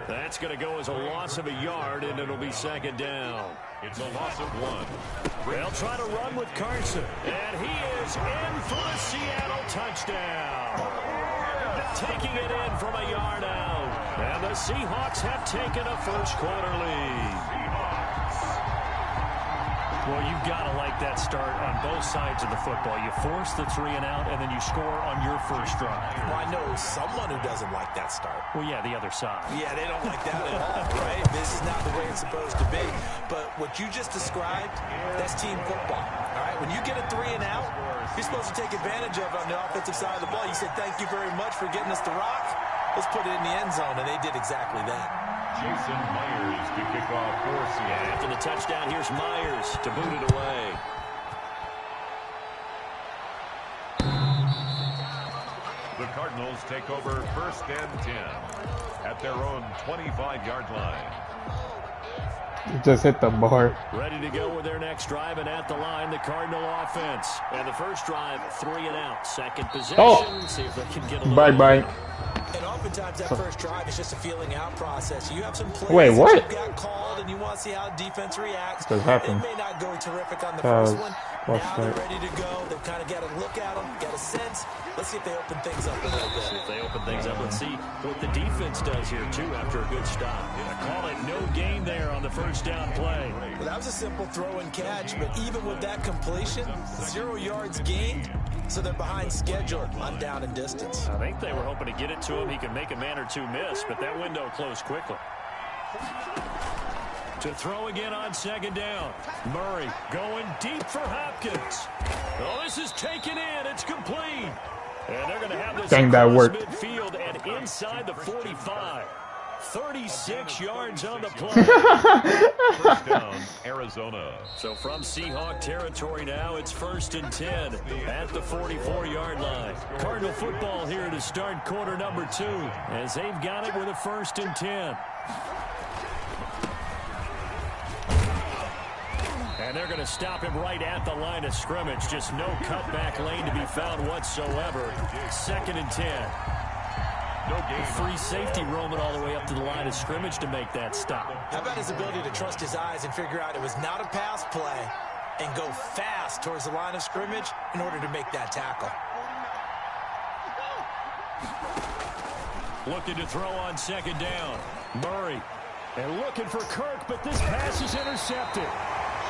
That's going to go as a loss of a yard, and it'll be 2nd down. It's a loss of 1. They'll try to run with Carson, and he is in for a Seattle touchdown. taking it in from a yard out. And the Seahawks have taken a first-quarter lead. Well, you've got to like that start on both sides of the football. You force the 3 and out, and then you score on your first drive. Well, I know someone who doesn't like that start. Well, yeah, the other side. Yeah, they don't like that at all, right? This is not the way it's supposed to be. But what you just described, that's team football, all right? When you get a 3 and out, you're supposed to take advantage of it on the offensive side of the ball. You said, thank you very much for getting us the rock. Let's put it in the end zone, and they did exactly that. Jason Myers to kick off for Seattle. After the touchdown, here's Myers to boot it away. The Cardinals take over 1st and 10 at their own 25-yard line. You just hit the bar. Ready to go with their next drive, and at the line, the Cardinal offense. And the first drive, 3 and out. Second possession. See if they can get a little Bye-bye. And oftentimes that first drive is just a feeling out process. You have some plays Wait, what? that you got called and you want to see how defense reacts. What happened? It may not go terrific on the first one. What's Now that? they're ready to go. They've kind of got a look at them, got a sense. Let's see if they open things up a little bit. See if they open things up. Let's see what the defense does here, too, after a good stop. Call it no gain there on the first down play. Well, that was a simple throw and catch, but even with that completion, 0 yards gained, so they're behind schedule on down and distance. I think they were hoping to get it to him. He could make a man or two miss, but that window closed quickly. To throw again on second down. Murray going deep for Hopkins. Oh, this is taken in. It's complete. And they're going to have this Dang, that worked. midfield and inside the 45. 36 yards on the play. First down, Arizona. So from Seahawk territory now, it's 1st and 10 at the 44-yard line. Cardinal football here to start quarter number 2 as they've got it with a 1st and 10. And they're going to stop him right at the line of scrimmage. Just no cutback lane to be found whatsoever. 2nd and 10. No gain. Free safety roaming all the way up to the line of scrimmage to make that stop. How about his ability to trust his eyes and figure out it was not a pass play and go fast towards the line of scrimmage in order to make that tackle? Looking to throw on second down. Murray. And looking for Kirk, but this pass is intercepted.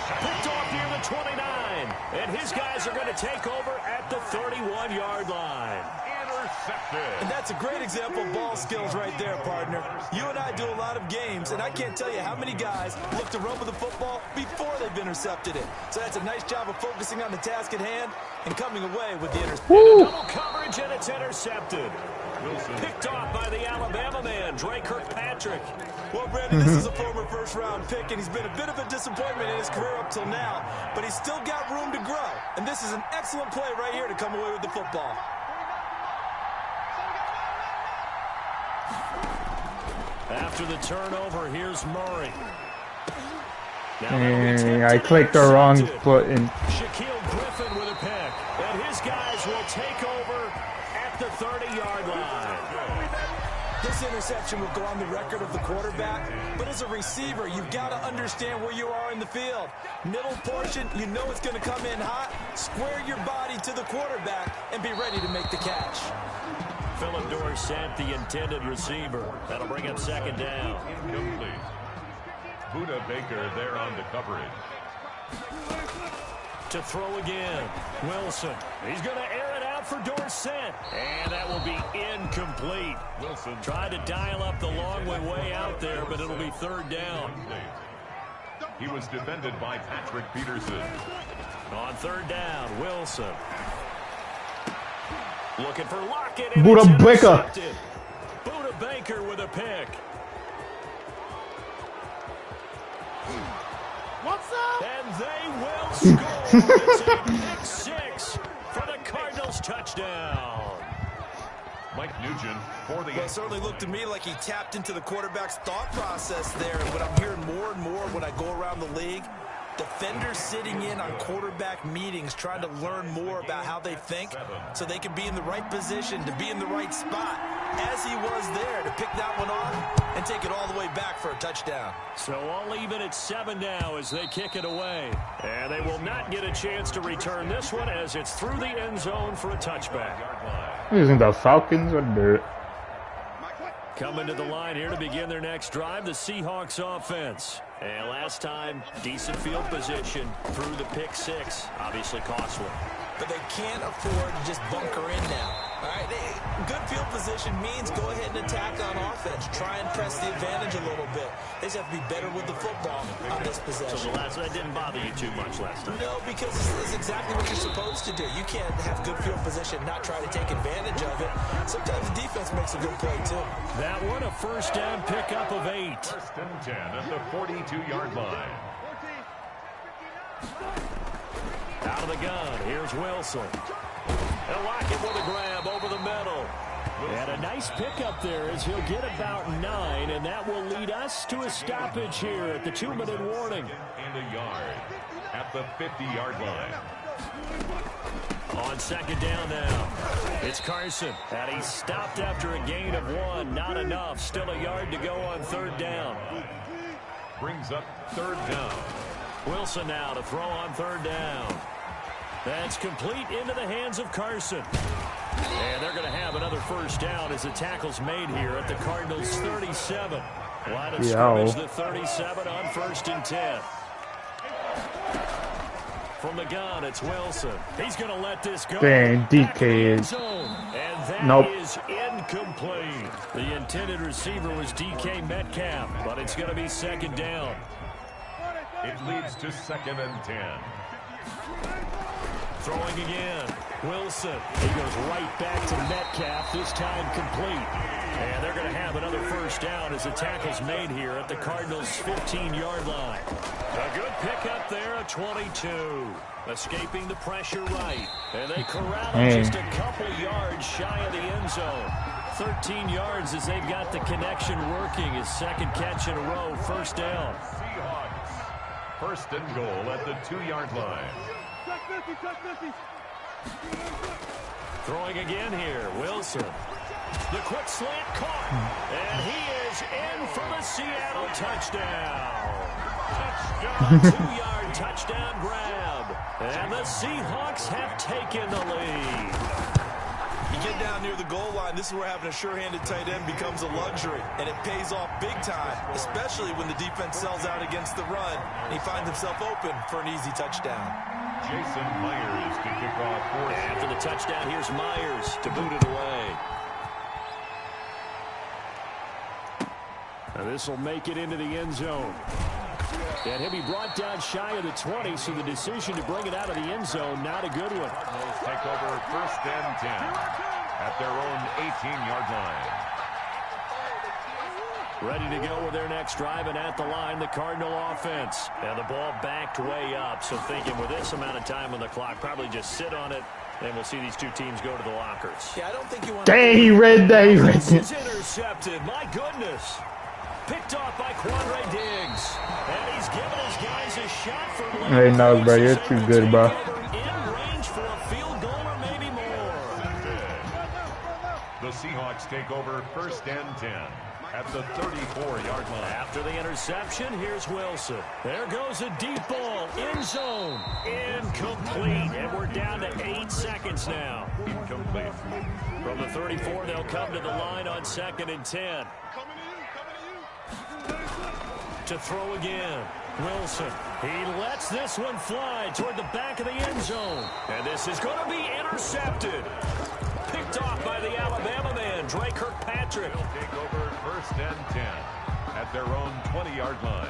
Picked off near the 29. And his guys are going to take over at the 31-yard line. Intercepted. And that's a great example of ball skills right there, partner. You and I do a lot of games, and I can't tell you how many guys look to run with the football before they've intercepted it. So that's a nice job of focusing on the task at hand and coming away with the interception. Double coverage, and it's intercepted. Picked off by the Alabama man, Dre Kirkpatrick. Well, Brandon, this is a former first-round pick, and he's been a bit of a disappointment in his career up till now, but he's still got room to grow. And this is an excellent play right here to come away with the football. After the turnover, here's Murray. I clicked the wrong button. Shaquille Griffin with a pick. And his guys will take over at the 30-yard line. This interception will go on the record of the quarterback, but as a receiver, you've got to understand where you are in the field. Middle portion, you know it's going to come in hot. Square your body to the quarterback and be ready to make the catch. Philip Dorsett, the intended receiver. That'll bring up second down. Incomplete. Buda Baker there on the coverage. To throw again, Wilson. He's going to air it out for Dorsett. And that will be incomplete. Wilson tried to dial up the long way out there, but it'll be third down. He was defended by Patrick Peterson. On third down, Wilson. Looking for Lockett. Buda Baker. Buda Baker with a pick. What's up? And they will score. It's a pick six for the Cardinals touchdown. Mike Nugent for the... Well, it certainly looked to me like he tapped into the quarterback's thought process there. And what I'm hearing more and more when I go around the league, defenders sitting in on quarterback meetings trying to learn more about how they think so they can be in the right position to be in the right spot, as he was there to pick that one off and take it all the way back for a touchdown. So all even at 7 now as they kick it away. And they will not get a chance to return this one as it's through the end zone for a touchback. Using the Falcons or dirt. Coming to the line here to begin their next drive, the Seahawks offense. And last time, decent field position through the pick six. Obviously costly. But they can't afford to just bunker in now. All right, good field position means go ahead and attack on offense. Try and press the advantage a little bit. They just have to be better with the football on this possession. So that didn't bother you too much last time? No, because it's exactly what you're supposed to do. You can't have good field position, not try to take advantage of it. Sometimes the defense makes a good play, too. That one, a first down pickup of 8. First and 10 at the 42-yard line. Out of the gun, here's Wilson. They'll lock it with a grab over the middle. And a nice pickup there as he'll get about 9, and that will lead us to a stoppage here at the 2-minute warning. And a yard at the 50-yard line. On second down now, it's Carson. And he's stopped after a gain of 1. Not enough. Still a yard to go on third down. Brings up third down. Wilson now to throw on third down. That's complete into the hands of Carson. And they're going to have another first down as the tackle's made here at the Cardinals' 37. Line of scrimmage, the 37 on first and 10. From the gun, it's Wilson. He's going to let this go. Dang, DK is... And that is incomplete. The intended receiver was DK Metcalf, but it's going to be second down. It leads to second and 10. Throwing again. Wilson. He goes right back to Metcalf, this time complete. And they're going to have another first down as the tackle's made here at the Cardinals' 15-yard line. A good pickup there at 22. Escaping the pressure right. And they corral him just a couple yards shy of the end zone. 13 yards as they've got the connection working. His second catch in a row, first down. Seahawks, first and goal at the 2-yard line. Throwing again here, Wilson. The quick slant caught. And he is in for the Seattle touchdown. Touchdown, 2-yard touchdown grab. And the Seahawks have taken the lead. You get down near the goal line, this is where having a sure-handed tight end becomes a luxury, and it pays off big time, especially when the defense sells out against the run, and he finds himself open for an easy touchdown. Jason Myers to kick off fourth. After the touchdown, here's Myers to boot it away. And this will make it into the end zone. And he'll be brought down shy of the 20, so the decision to bring it out of the end zone, not a good one. Cardinals take over first and 10 at their own 18-yard line. Ready to go with their next drive, and at the line, the Cardinal offense. And the ball backed way up, so thinking with this amount of time on the clock, probably just sit on it, and we'll see these two teams go to the lockers. Yeah, I don't think you want Dang, he read that. This is intercepted. My goodness. Picked off by Quandre Diggs. And he's given his guys a shot for late. Hey, no, bro, you're too good, bro. In range for a field goal or maybe more. The Seahawks take over first and 10 at the 34-yard line. After the interception, here's Wilson. There goes a deep ball. End zone. Incomplete. And we're down to 8 seconds now. Incomplete. From the 34, they'll come to the line on second and 10. To throw again. Wilson. He lets this one fly toward the back of the end zone. And this is going to be intercepted. Picked off by the Alabama man, Dre Kirkpatrick. They'll take over first and 10 at their own 20-yard line.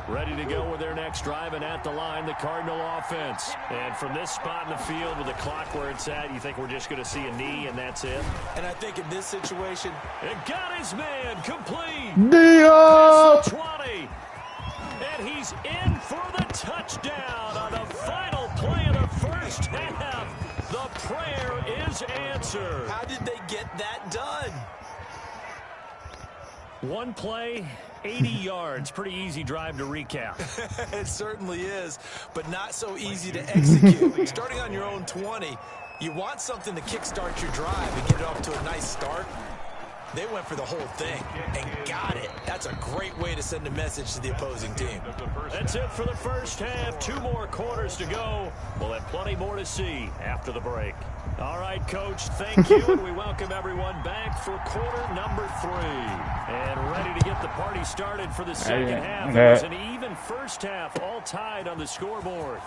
Ready to go with their next drive, and at the line, the Cardinal offense. And from this spot in the field with the clock where it's at, you think we're just going to see a knee and that's it? And I think in this situation, it got his man complete. Diop! 20. And he's in for the touchdown on the final play of the first half. The prayer is answered. how did they get that done? One play, 80 yards. Pretty easy drive to recap. It certainly is, but not so easy to execute. Starting on your own 20, you want something to kickstart your drive and get it off to a nice start. They went for the whole thing and got it. That's a great way to send a message to the opposing team. That's it for the first half. 2 more quarters to go. We'll have plenty more to see after the break. All right, Coach, thank you, and we welcome everyone back for quarter number 3. And ready to get the party started for the second half. It was an even first half, all tied on the scoreboard.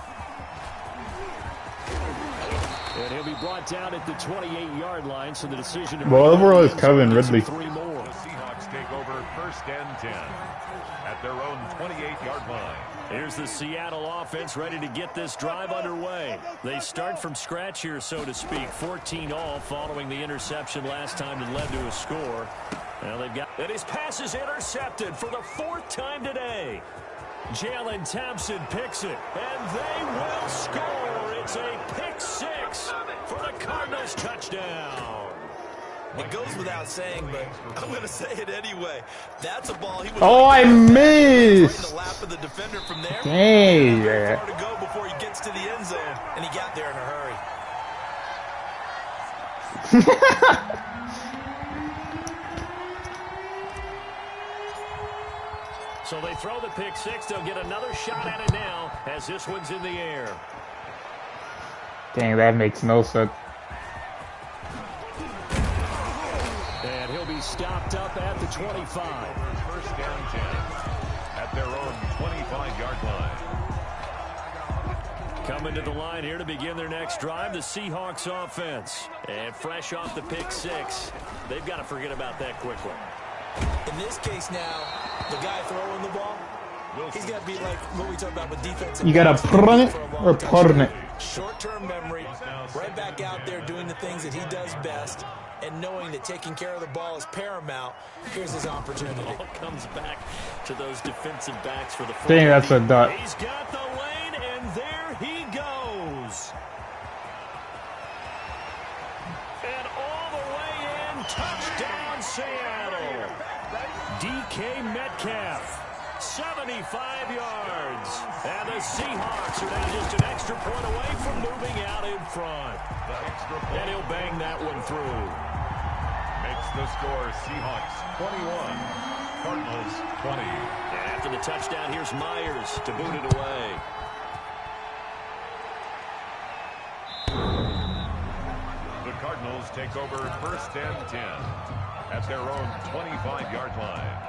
And he'll be brought down at the 28-yard line, so the decision to... Well, overall is Kevin Ridley. 3 more. The Seahawks take over first and 10 at their own 28-yard line. Here's the Seattle offense ready to get this drive underway. They start from scratch here, so to speak. 14-all following the interception last time that led to a score. Now they've got... And his pass is intercepted for the 4th time today. Jalen Thompson picks it, and they will score. It's a pick 6 for the Cardinals touchdown. It goes without saying, but I'm going to say it anyway. That's a ball he was... Oh, I missed! Right in the lap of the defender from there. Dang. Far to go before he gets to the end zone, and he got there in a hurry. So they throw the pick 6. They'll get another shot at it now as this one's in the air. Dang, that makes no sense. And he'll be stopped up at the 25. First and 10 at their own 25-yard line. Coming to the line here to begin their next drive, the Seahawks offense. And fresh off the pick 6, they've got to forget about that quickly. In this case now, the guy throwing the ball, he's got to be like what we talk about with defensive. You got to run it or pardon it. Short-term memory, right back out there doing the things that he does best, and knowing that taking care of the ball is paramount. Here's his opportunity. It all comes back to those defensive backs for the... Dang, that's a dot. He's got the lane, and there he goes. And all the way in, touchdown Seattle. DK Metcalf, 75 yards. And the Seahawks are now just an extra point away from moving out in front. And he'll bang that one through. Makes the score Seahawks 21, Cardinals 20. And after the touchdown, here's Myers to boot it away. The Cardinals take over first and 10 at their own 25-yard line.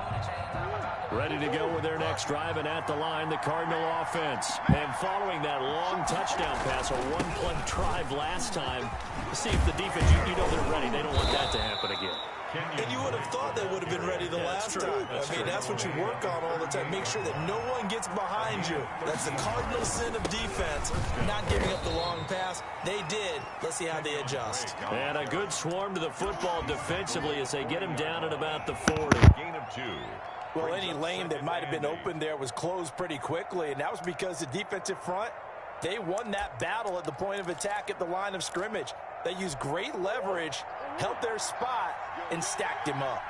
Ready to go with their next drive, and at the line, the Cardinal offense. And following that long touchdown pass, a one-play drive last time, see if the defense, you know they're ready. They don't want that to happen again. And you would have thought they would have been ready the last time. That's what you work on all the time. Make sure that no one gets behind you. That's the cardinal sin of defense, not giving up the long pass. They did. Let's see how they adjust. And a good swarm to the football defensively as they get him down at about the 40. Gain of 2. Well, any lane that might have been open there was closed pretty quickly, and that was because the defensive front, they won that battle at the point of attack at the line of scrimmage. They used great leverage, held their spot, and stacked him up.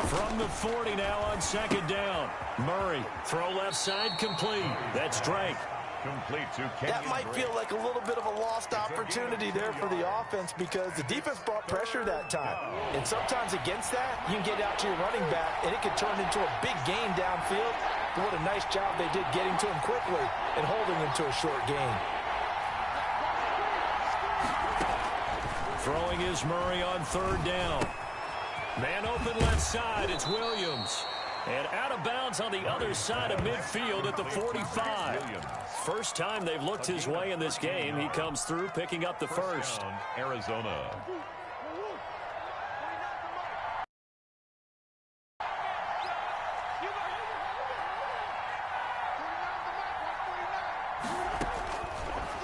From the 40 now on second down. Murray, throw left side, complete. That's Drake. Complete to Kenyon. That might feel like a little bit of a lost opportunity there for the offense because the defense brought pressure that time. And sometimes against that, you can get out to your running back, and it can turn into a big gain downfield. But what a nice job they did getting to him quickly and holding him to a short gain. Throwing is Murray on third down. Man open left side, it's Williams. And out of bounds on the other side of midfield at the 45. First time they've looked his way in this game. He comes through picking up the first. Down, Arizona.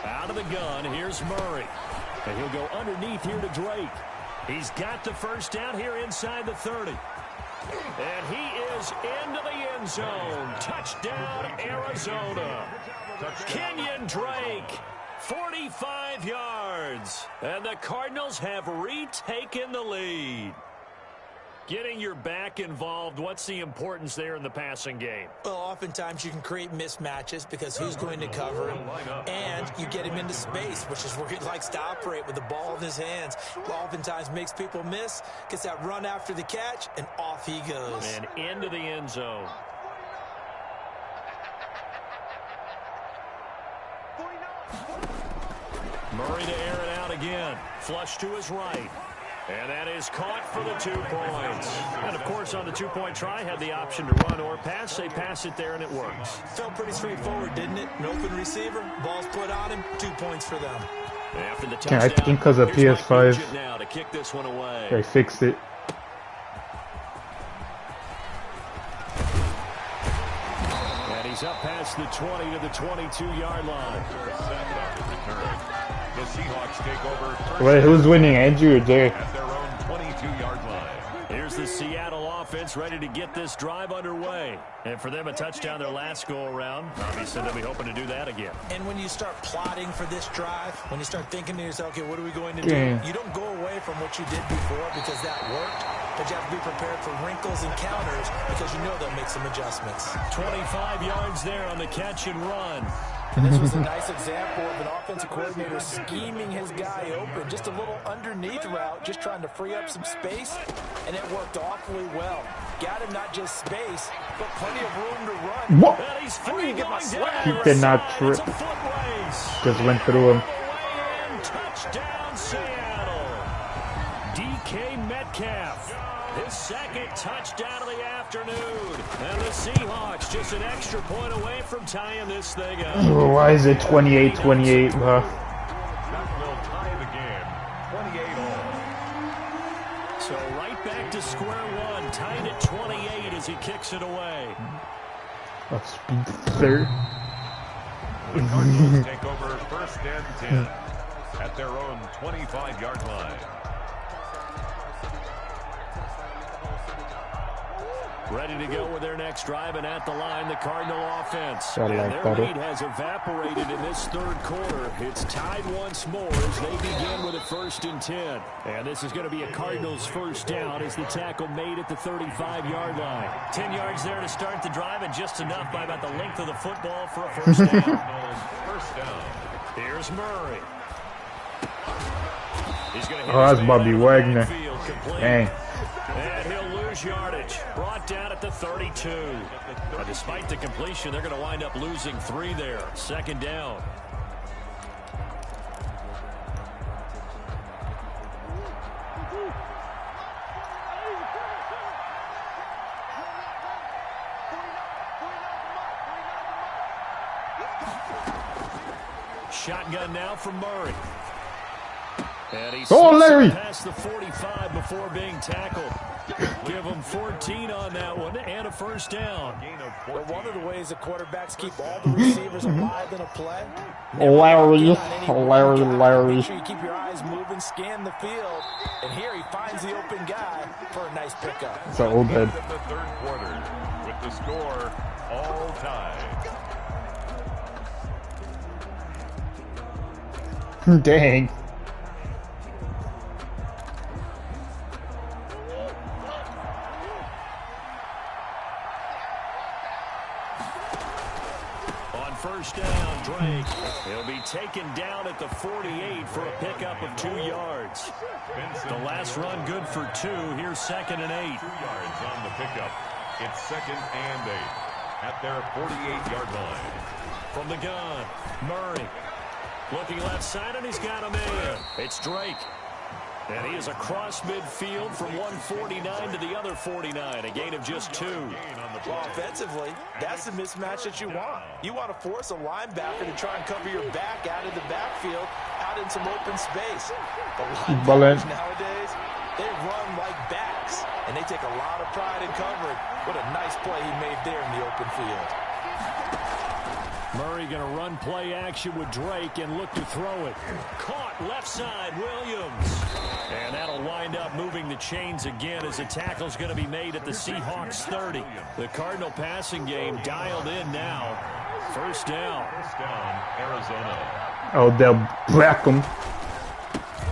Out of the gun, here's Murray. And he'll go underneath here to Drake. He's got the first down here inside the 30. And he is into the end zone. Touchdown, Arizona. Kenyon Drake, 45 yards. And the Cardinals have retaken the lead. Getting your back involved, what's the importance there in the passing game? Well, oftentimes you can create mismatches because who's going to cover him, and you get him into space, which is where he likes to operate with the ball in his hands. Oftentimes makes people miss, gets that run after the catch, and off he goes. And into the end zone. Murray to air it out again. Flush to his right. And that is caught for the 2 points. And, of course, on the two-point try, had the option to run or pass. They pass it there, and it works. Felt pretty straightforward, didn't it? An open receiver, ball's put on him, 2 points for them. After the Yeah, I think because of PS5, now to kick this one away. they fixed it. And he's up past the 20 to the 22-yard line. The Seahawks take over. Wait, who's winning, Andrew or Jay? At their own 22-yard line. Here's the Seattle offense ready to get this drive underway. And for them, a touchdown their last go-around. Obviously, they'll be hoping to do that again. And when you start plotting for this drive, when you start thinking to yourself, okay, what are we going to do? You don't go away from what you did before because that worked, but you have to be prepared for wrinkles and counters because you know they'll make some adjustments. 25 yards there on the catch and run. And this was a nice example of an offensive coordinator scheming his guy open. Just a little underneath route, just trying to free up some space, and it worked awfully well. Got him not just space, but plenty of room to run. What? And he's free going down. He did not trip. It's a foot race. Just went through him. And touchdown, Seattle. DK Metcalf. His second touchdown of the afternoon. And the Seahawks just an extra point away from tying this thing up. Why is it 28-28, bro? That will tie the game. 28 all. So right back to square one. Tied at 28 as he kicks it away. A speedster. The Cardinals take over 1st and 10 at their own 25-yard line. Ready to go with their next drive, and at the line, the Cardinal offense. And their lead has evaporated in this third quarter. It's tied once more as they begin with a 1st and 10. And this is going to be a Cardinals first down as the tackle made at the 35-yard line. 10 yards there to start the drive, and just enough by about the length of the football for a first down. First down. Here's Murray. He's going to hit that's Bobby Wagner. Dang. And he'll lose yardage. Brought down at the 32. But despite the completion, they're going to wind up losing 3 there. 2nd down. Shotgun now from Murray. And he's Larry! past the 45 before being tackled. Give him 14 on that one and a first down. But one of the ways the quarterbacks keep all the receivers alive in a play. Larry. Make sure you keep your eyes moving, scan the field. And here he finds the open guy for a nice pickup. It's an old head. In the third quarter with the score all tied. Dang. On first down, Drake. He'll be taken down at the 48 for a pickup of 2 yards. The last run good for 2. Here's 2nd and 8. 2 yards on the pickup. It's 2nd and 8 at their 48-yard line. From the gun, Murray. Looking left side, and he's got a man. It's Drake. And he is across midfield from one 49 to the other 49. A gain of just 2. Well, offensively, that's the mismatch that you want. You want to force a linebacker to try and cover your back out of the backfield, out in some open space. The linebackers nowadays, they run like backs, and they take a lot of pride in covering. What a nice play he made there in the open field. Murray going to run play action with Drake and look to throw it. Caught left side, Williams. And that'll wind up moving the chains again as the tackle's going to be made at the Seahawks 30. The Cardinal passing game dialed in now. First down. First down, Arizona. Oh, they'll black him.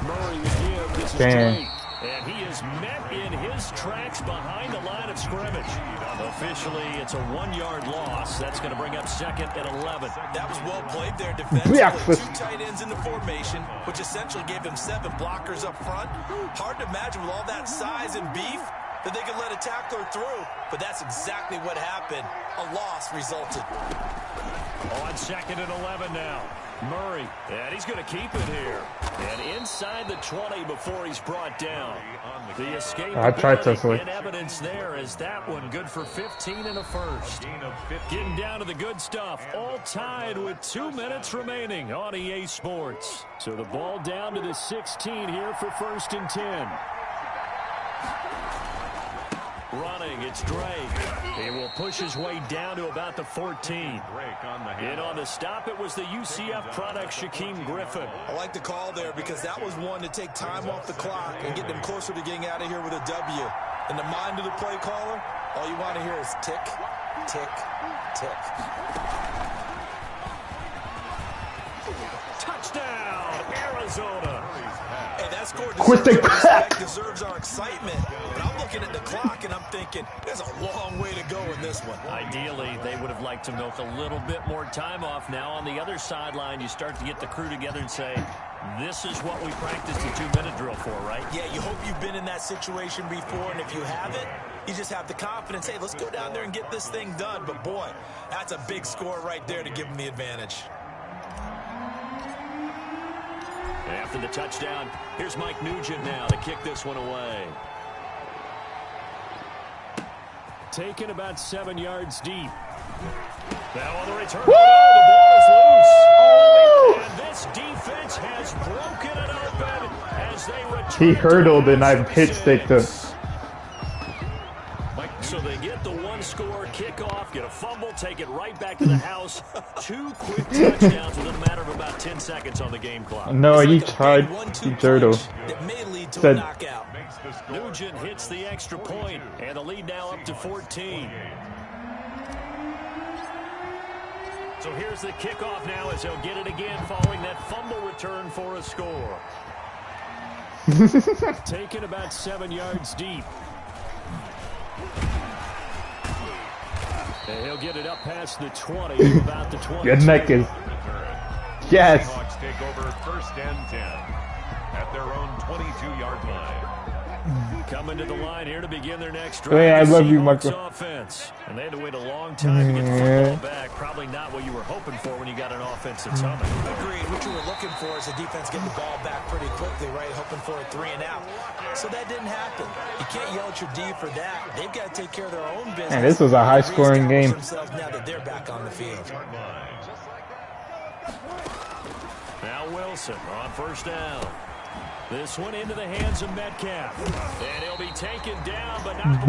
Murray with him. This is Damn. Drake. And he is met in his tracks behind the line of scrimmage. Officially, it's a 1-yard loss. That's going to bring up second and 11. That was well played there defensively. 2 tight ends in the formation, which essentially gave them 7 blockers up front. Hard to imagine with all that size and beef that they could let a tackler through, but that's exactly what happened. A loss resulted. On second and 11 now. Murray, and he's going to keep it here. And inside the 20 before he's brought down. The escape in evidence there is that one good for 15 and a first. Getting down to the good stuff. All tied with 2 minutes remaining on EA Sports. So the ball down to the 16 here for 1st and 10. Running, it's Drake. He will push his way down to about the 14. And on the stop, it was the UCF product, Shaquem Griffin. I like the call there because that was one to take time off the clock and get them closer to getting out of here with a W. In the mind of the play caller, all you want to hear is tick, tick, tick. Touchdown, Arizona. Hey, that score deserves our excitement. But I'm looking at the clock and I'm thinking, there's a long way to go in this one. Ideally, they would have liked to milk a little bit more time off. Now on the other sideline, you start to get the crew together and say, this is what we practiced a 2-minute drill for, right? Yeah, you hope you've been in that situation before, and if you haven't, you just have the confidence, hey, let's go down there and get this thing done. But boy, that's a big score right there to give them the advantage. After the touchdown, here's Mike Nugent now to kick this one away. Taken about 7 yards deep. Now on the return, the ball is loose. And this defense has broken it open as they return. He hurdled and I hit sticked him. So they get the 1-score kickoff, get a fumble, take it right back to the house. 2 quick touchdowns within a matter of about 10 seconds on the game clock. No, he tried. He hurdled. That may lead to a knockout. Nugent hits the extra point, and the lead now up to 14. So here's the kickoff now as they'll get it again following that fumble return for a score. Taken about 7 yards deep. And he'll get it up past the 20 to about the 20. Good neck is. Yes. Seahawks take over 1st and 10 at their own 22-yard line. Coming to the line here to begin their next drive. Hey, I love you, Michael. Offense. And they had to wait a long time to get the football back. Probably not what you were hoping for when you got an offense that's humming. Agreed. What you were looking for is the defense getting the ball back pretty quickly, right? Hoping for a 3 and out. So that didn't happen. You can't yell at your D for that. They've got to take care of their own business. And this was a high-scoring game. Now that they're back on the field. Now Wilson on 1st down. This one into the hands of Metcalf. And he'll be taken down, but not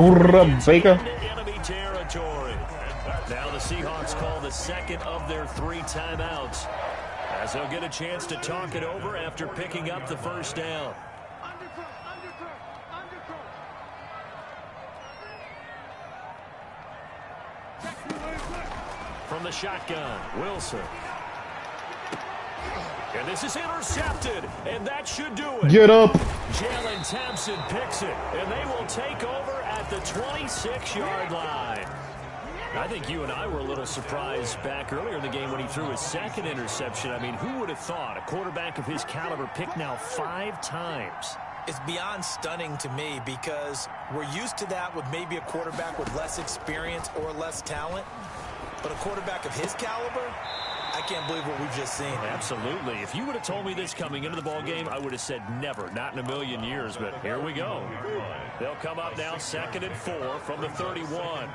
Baker. into enemy territory. Now the Seahawks call the second of their 3 timeouts as they'll get a chance to talk it over after picking up the 1st down. From the shotgun, Wilson. And this is intercepted, and that should do it. Get up. Jalen Thompson picks it, and they will take over at the 26-yard line. I think you and I were a little surprised back earlier in the game when he threw his 2nd interception. I mean, who would have thought a quarterback of his caliber picked now 5 times? It's beyond stunning to me because we're used to that with maybe a quarterback with less experience or less talent. But a quarterback of his caliber, I can't believe what we've just seen. Absolutely. If you would have told me this coming into the ball game, I would have said never, not in a million years. But here we go. They'll come up now 2nd and 4 from the 31.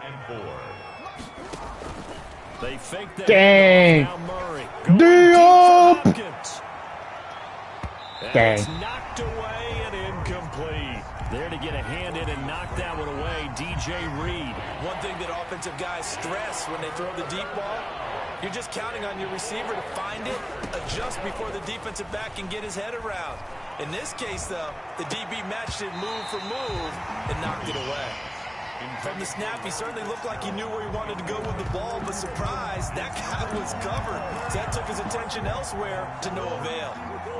They fake that. Dang. Now Murray. Dang. It's knocked away and incomplete. There to get a hand in and knock that one away, DJ Reed. One thing that offensive guys stress when they throw the deep ball, you're just counting on your receiver to find it, adjust before the defensive back can get his head around. In this case, though, the DB matched it move for move and knocked it away. From the snap, he certainly looked like he knew where he wanted to go with the ball, but surprise, that guy was covered. So that took his attention elsewhere to no avail.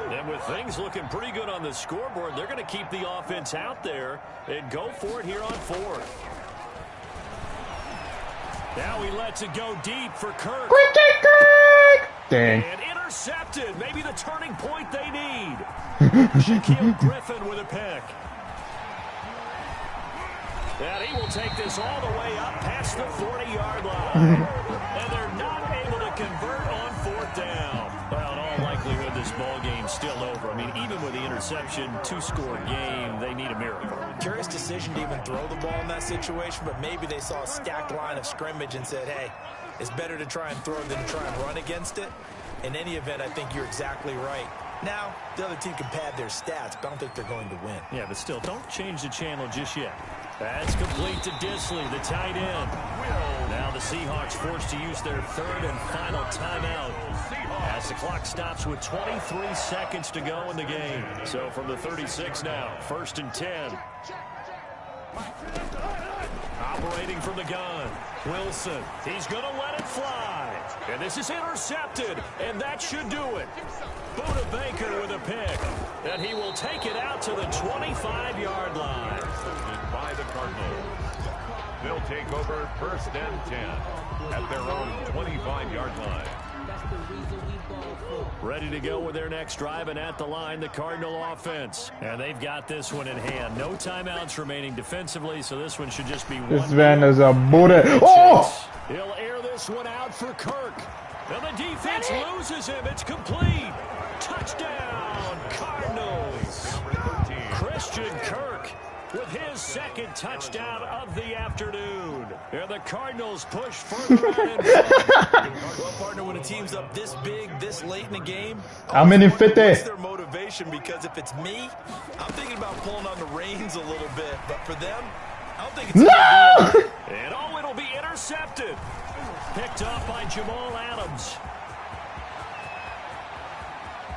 And with Things looking pretty good on the scoreboard. They're going to keep the offense out there and go for it here on fourth. Now he lets it go deep for Kirk. Dang. And intercepted. Maybe the turning point they need. Shaquille Griffin with a pick. And he will take this all the way up past the 40-yard line. And they're not able to convert on fourth down. Well, in all likelihood, this ball game's still over. I mean, even with the interception, two-score game, they need a miracle. Curious decision to even throw the ball in that situation, but maybe they saw a stacked line of scrimmage and said, hey, it's better to try and throw than to try and run against it. In any event, I think you're exactly right. Now, the other team can pad their stats, but I don't think they're going to win. Yeah, but still, don't change the channel just yet. That's complete to Disley, the tight end. Now the Seahawks forced to use their third and final timeout as the clock stops with 23 seconds to go in the game. So from the 36 now, 1st and 10. Operating from the gun, Wilson. He's going to let it fly. And this is intercepted, and that should do it. Buda Baker with a pick, and he will take it out to the 25-yard line. By the Cardinals. They'll take over 1st and 10 at their own 25-yard line. Ready to go with their next drive, and at the line, the Cardinal offense. And they've got this one in hand. No timeouts remaining defensively, so this one should just be one. This man is a bullet. Oh! He'll air this one out for Kirk. And the defense loses him. It's complete. Touchdown, Cardinals. Christian Kirk with his second touchdown of the afternoon. And the Cardinals push further out in front. Well, partner, when a team's up this big, this late in the game, How many 50? what's their motivation? Because if it's me, I'm thinking about pulling on the reins a little bit. But for them, I don't think it's No! And oh, it'll be intercepted. Picked up by Jamal Adams.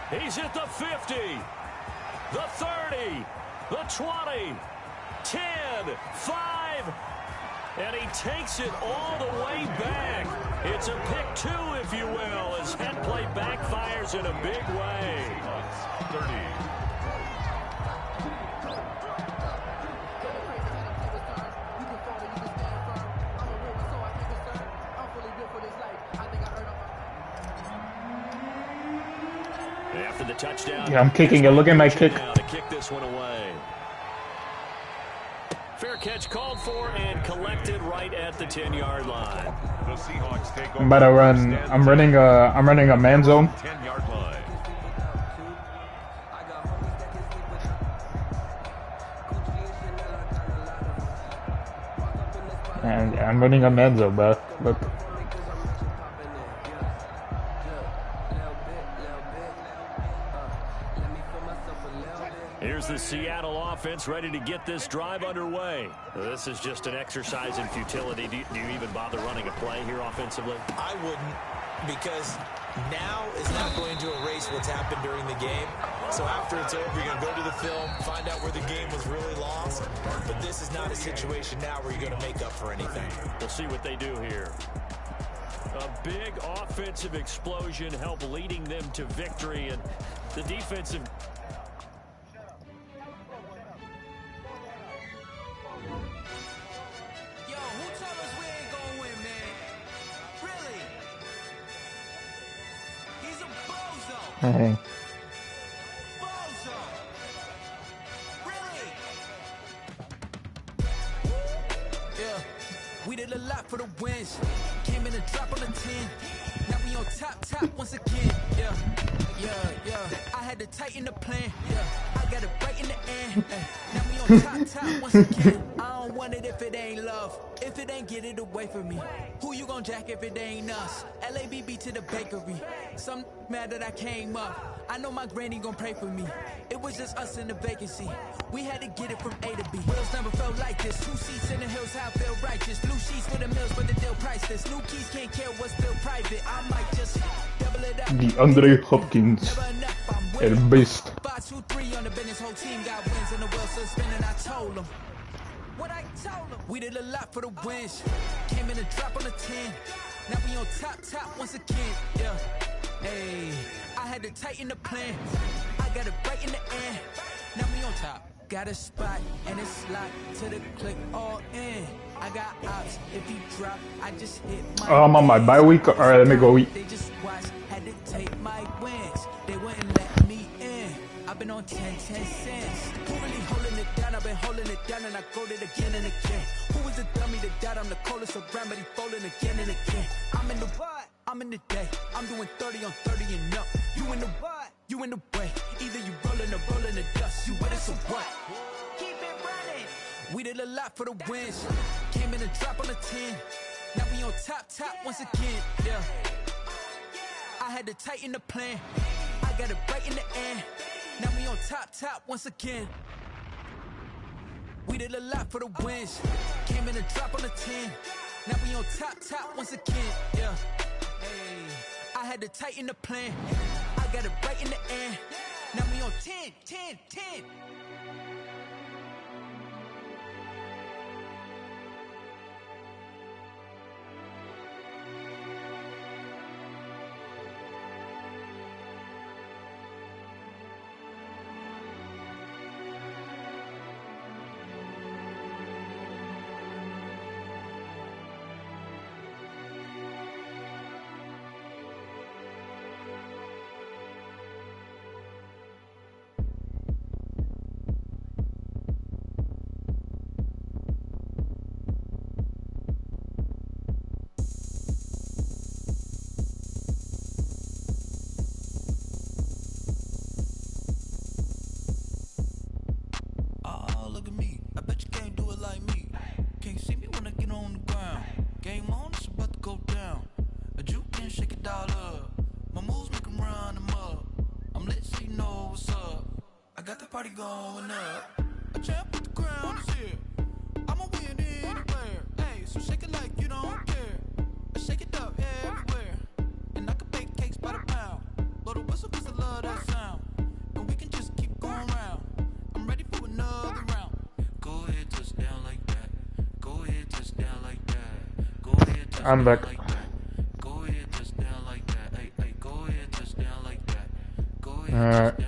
He's at the 50, the 30, the 20, 10, 5, and he takes it all the way back. It's a pick two, if you will, as head play backfires in a big way. 30. After the touchdown, Yeah, I'm kicking it. Look at my kick. Now to kick this one away. Fair catch called for and collected right at the 10-yard line. The Seahawks take over. I'm about to run. I'm running a man zone. 10-yard line. And I'm running a man zone, bro. Look. Here's the Seattle offense ready to get this drive underway. This is just an exercise in futility. Do you even bother running a play here offensively? I wouldn't, because now is not going to erase what's happened during the game. So after it's over, you're going to go to the film, find out where the game was really lost. But this is not a situation now where you're going to make up for anything. We'll see what they do here. A big offensive explosion helped leading them to victory, and the defensive... Hey. Yeah, we did a lot for the wins. Came in and dropped on the 10. Now we on top once again. Yeah. I had to tighten the plan. Yeah, I got it right in the end. Now we on top once again. I don't want it if it ain't love. If it ain't, get it away from me. Who you gon' jack if it ain't us? LABB to the bakery. Some mad that I came up. I know my granny gon' pray for me. It was just us in the vacancy. We had to get it from A to B. Wheels never felt like this. 2 seats in the hills, how I feel righteous. Blue sheets for the mills, but the deal priceless. New keys can't care what's still private. I might just double it up. The Andre Hopkins. El Beast. 5, 2, 3 on the business. Whole team got wins and the wheels still spinning. I told them. What I told them. We did a lot for the wins. Came in and dropped on the 10. Now we on top once again. Yeah. Hey, I had to tighten the plan. I got it Got a spot and it's locked to the click all in. I got ops. If you drop, I just hit my. Oh, I'm on my bye week. All right, let me go eat. They just watch, had to take my wins. They wouldn't let me in. I've been on 10 cents. Who really holding it down? I've been holding it down and I go it again and again. Who was the dummy that died? I'm the coldest around, but he falling again and again. I'm in the what? I'm in the day. I'm doing 30 on 30 and up. You in the what? You in the way. Either you rolling or rolling the dust. You with us or what? Keep it running. We did a lot for the wins. Came in and drop on the 10. Now we on top once again. Yeah. I had to tighten the plan. I got it right in the end. Now we on top once again. We did a lot for the wins. Came in and drop on the 10. Now we on top once again. Yeah. Hey. I had to tighten the plan. I got it right in the end. Now we on 10. Party going up. A champ with the crown is here. I'ma win anywhere. Hey, so shake it like you don't care. I shake it up everywhere. And I can bake cakes by the pound. Blow the whistle cause I love that sound. And we can just keep going round. I'm ready for another round. Go ahead, touch down like that. Go ahead, touch down like that. Go ahead, touch I'm back. like that. Go ahead, touch down like that. Hey, go ahead, touch down like that. Go ahead, touch down.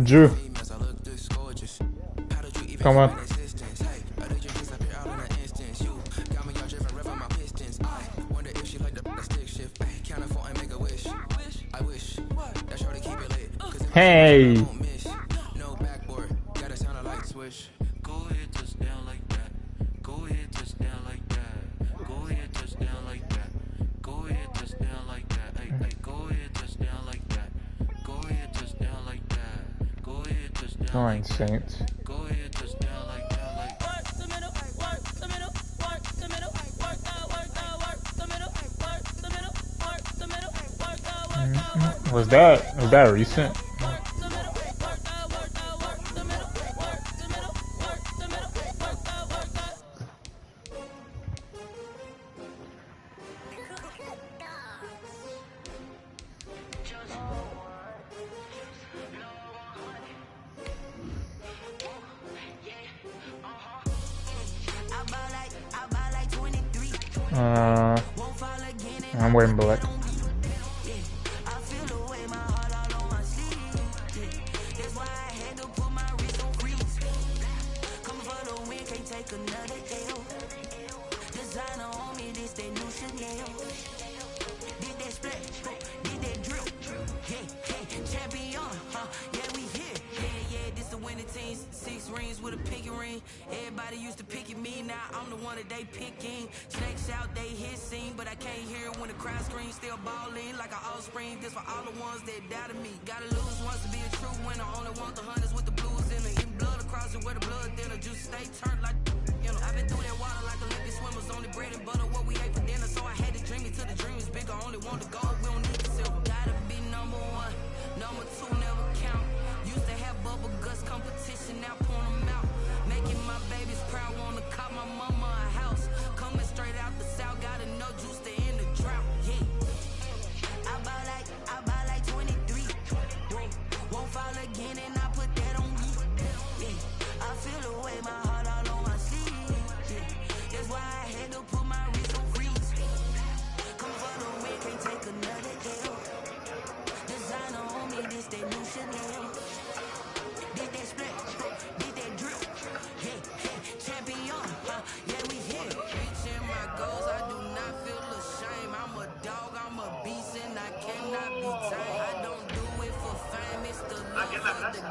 Drew, come on. Hey. Fine, Saints. Was that recent? I'm wearing black. Everybody used to pick at me, now I'm the one that they picking. Snakes out, they hit scene, but I can't hear when the crowd screams. Still balling like an offspring. This for all the ones that doubted me. Gotta lose once to be a true winner. Only want the hunters with the blues in it. In blood across it where the blood thinner. Juice stay turned like, you know. I've been through that water like Olympic swimmers. Only bread and butter what we ate for dinner. So I had to dream it till the dream is bigger. Only want the gold, we don't need the silver. Gotta be number one.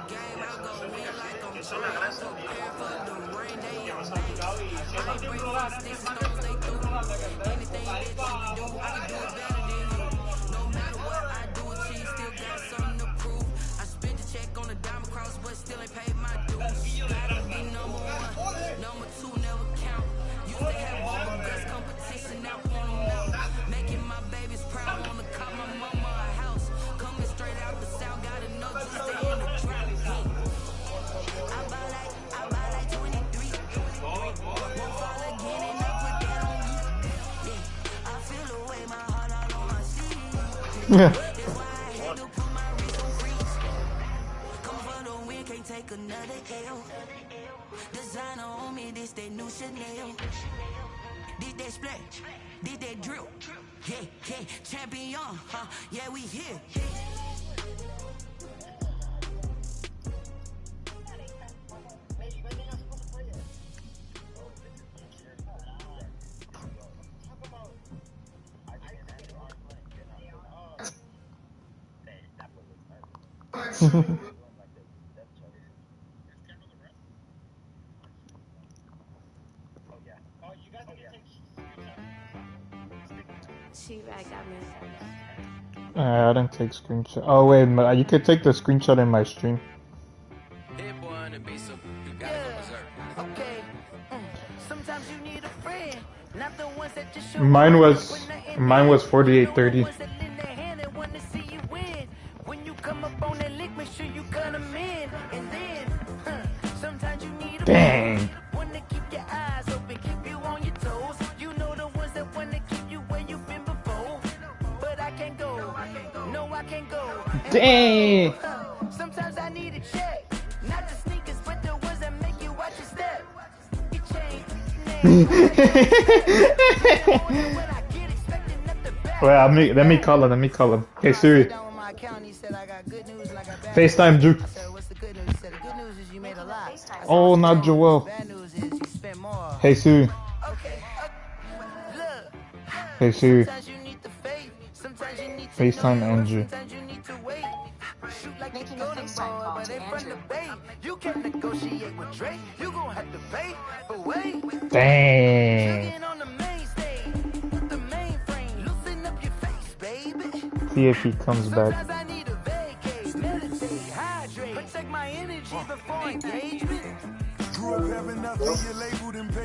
game, I go win like I'm trying. Prepare for the rain, they amazed. I ain't break for the sticks and stones, they through. Anything that you can do, I can do it better than you. No matter what I do, achieve, still got something to prove. I spent the check on the diamond cross, but still ain't paid my dues. Gotta be number one, number two never count. Used to have all the best competition, now want them out. Making my babies proud, wanna call my mama a house. Coming straight out the south, gotta know just stay in the trap. I buy like 23. Won't fall again and I put that on me. Yeah, I feel the way my heart all on my sleeve. Yeah. That's why I had to put my wrist on freeze. Come for the win, can't take another L. Designer on me, this that new Chanel. Did that splash, did that drill. Yeah, champion, huh? Yeah, we here. I didn't take screenshot. Oh wait, you could take the screenshot in my stream. Mine was 4830. Dang. Dang. Sometimes I need a check, not the sneakers, but the ones that make you watch your step. You Wait, let me call him. Hey Siri. FaceTime Juke. Oh, not Joel. Hey Siri. Hey Siri. FaceTime Andrew. Making a FaceTime call to Andrew. You can't negotiate with Drake. You gon' have to pay. But wait. Dang. See if he comes back.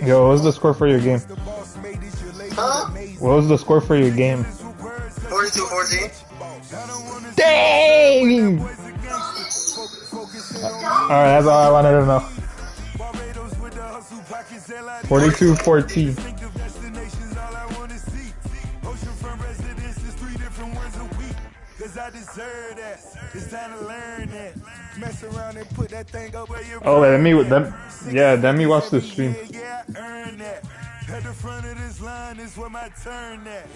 Yo, what's the score for your game? Huh? What was the score for your game? 42-14. Dang! Alright, that's all I wanted to know. 42-14. Oh, let me watch the stream. At the front of this line is where my turn at.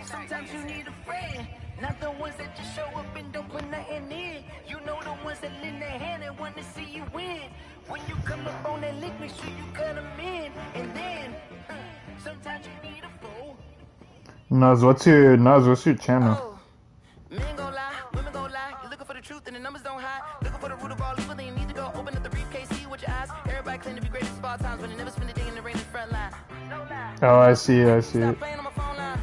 Sometimes you need a friend, not the ones that just show up and don't put nothing in. You know the ones that lend their hand and want to see you win. When you come up on that lick, make sure you cut them in. And then, sometimes you need a fool. Nuz, what's your channel? Oh, men gon' lie, women gon' lie. You're looking for the truth and the numbers don't hide. Looking for the root of all evil, then you need to go open up the briefcase, see with your eyes. Everybody claim to be great at small times, but they never spend a day in the rain in the front line. Oh, I see it. Stop playing on my phone line.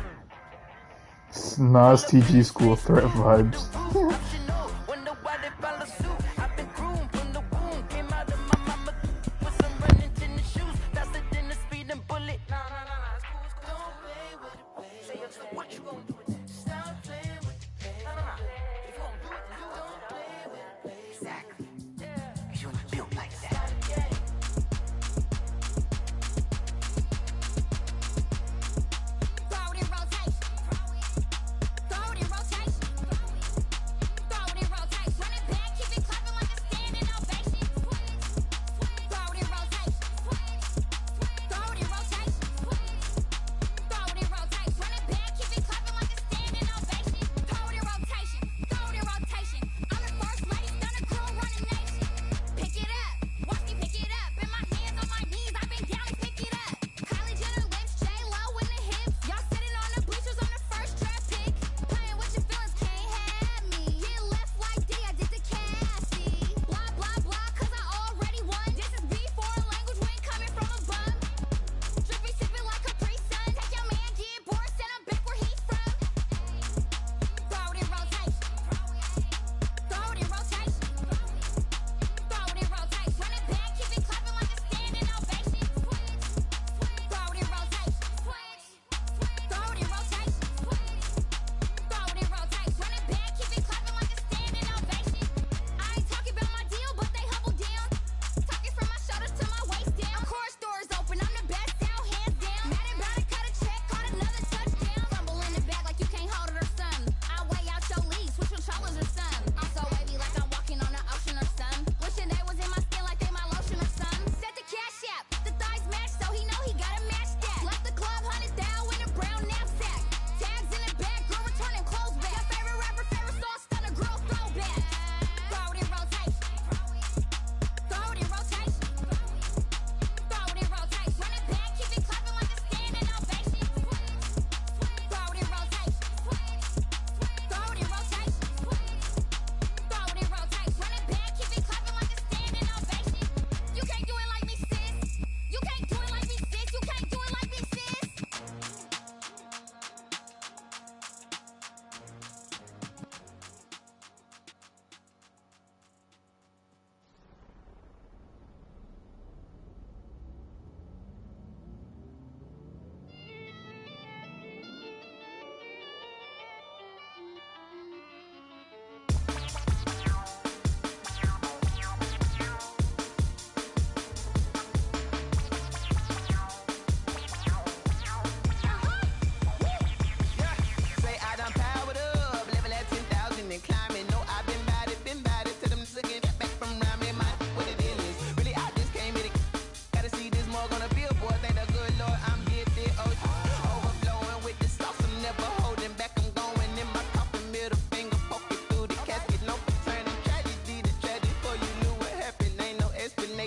Nas TG School Threat Vibes.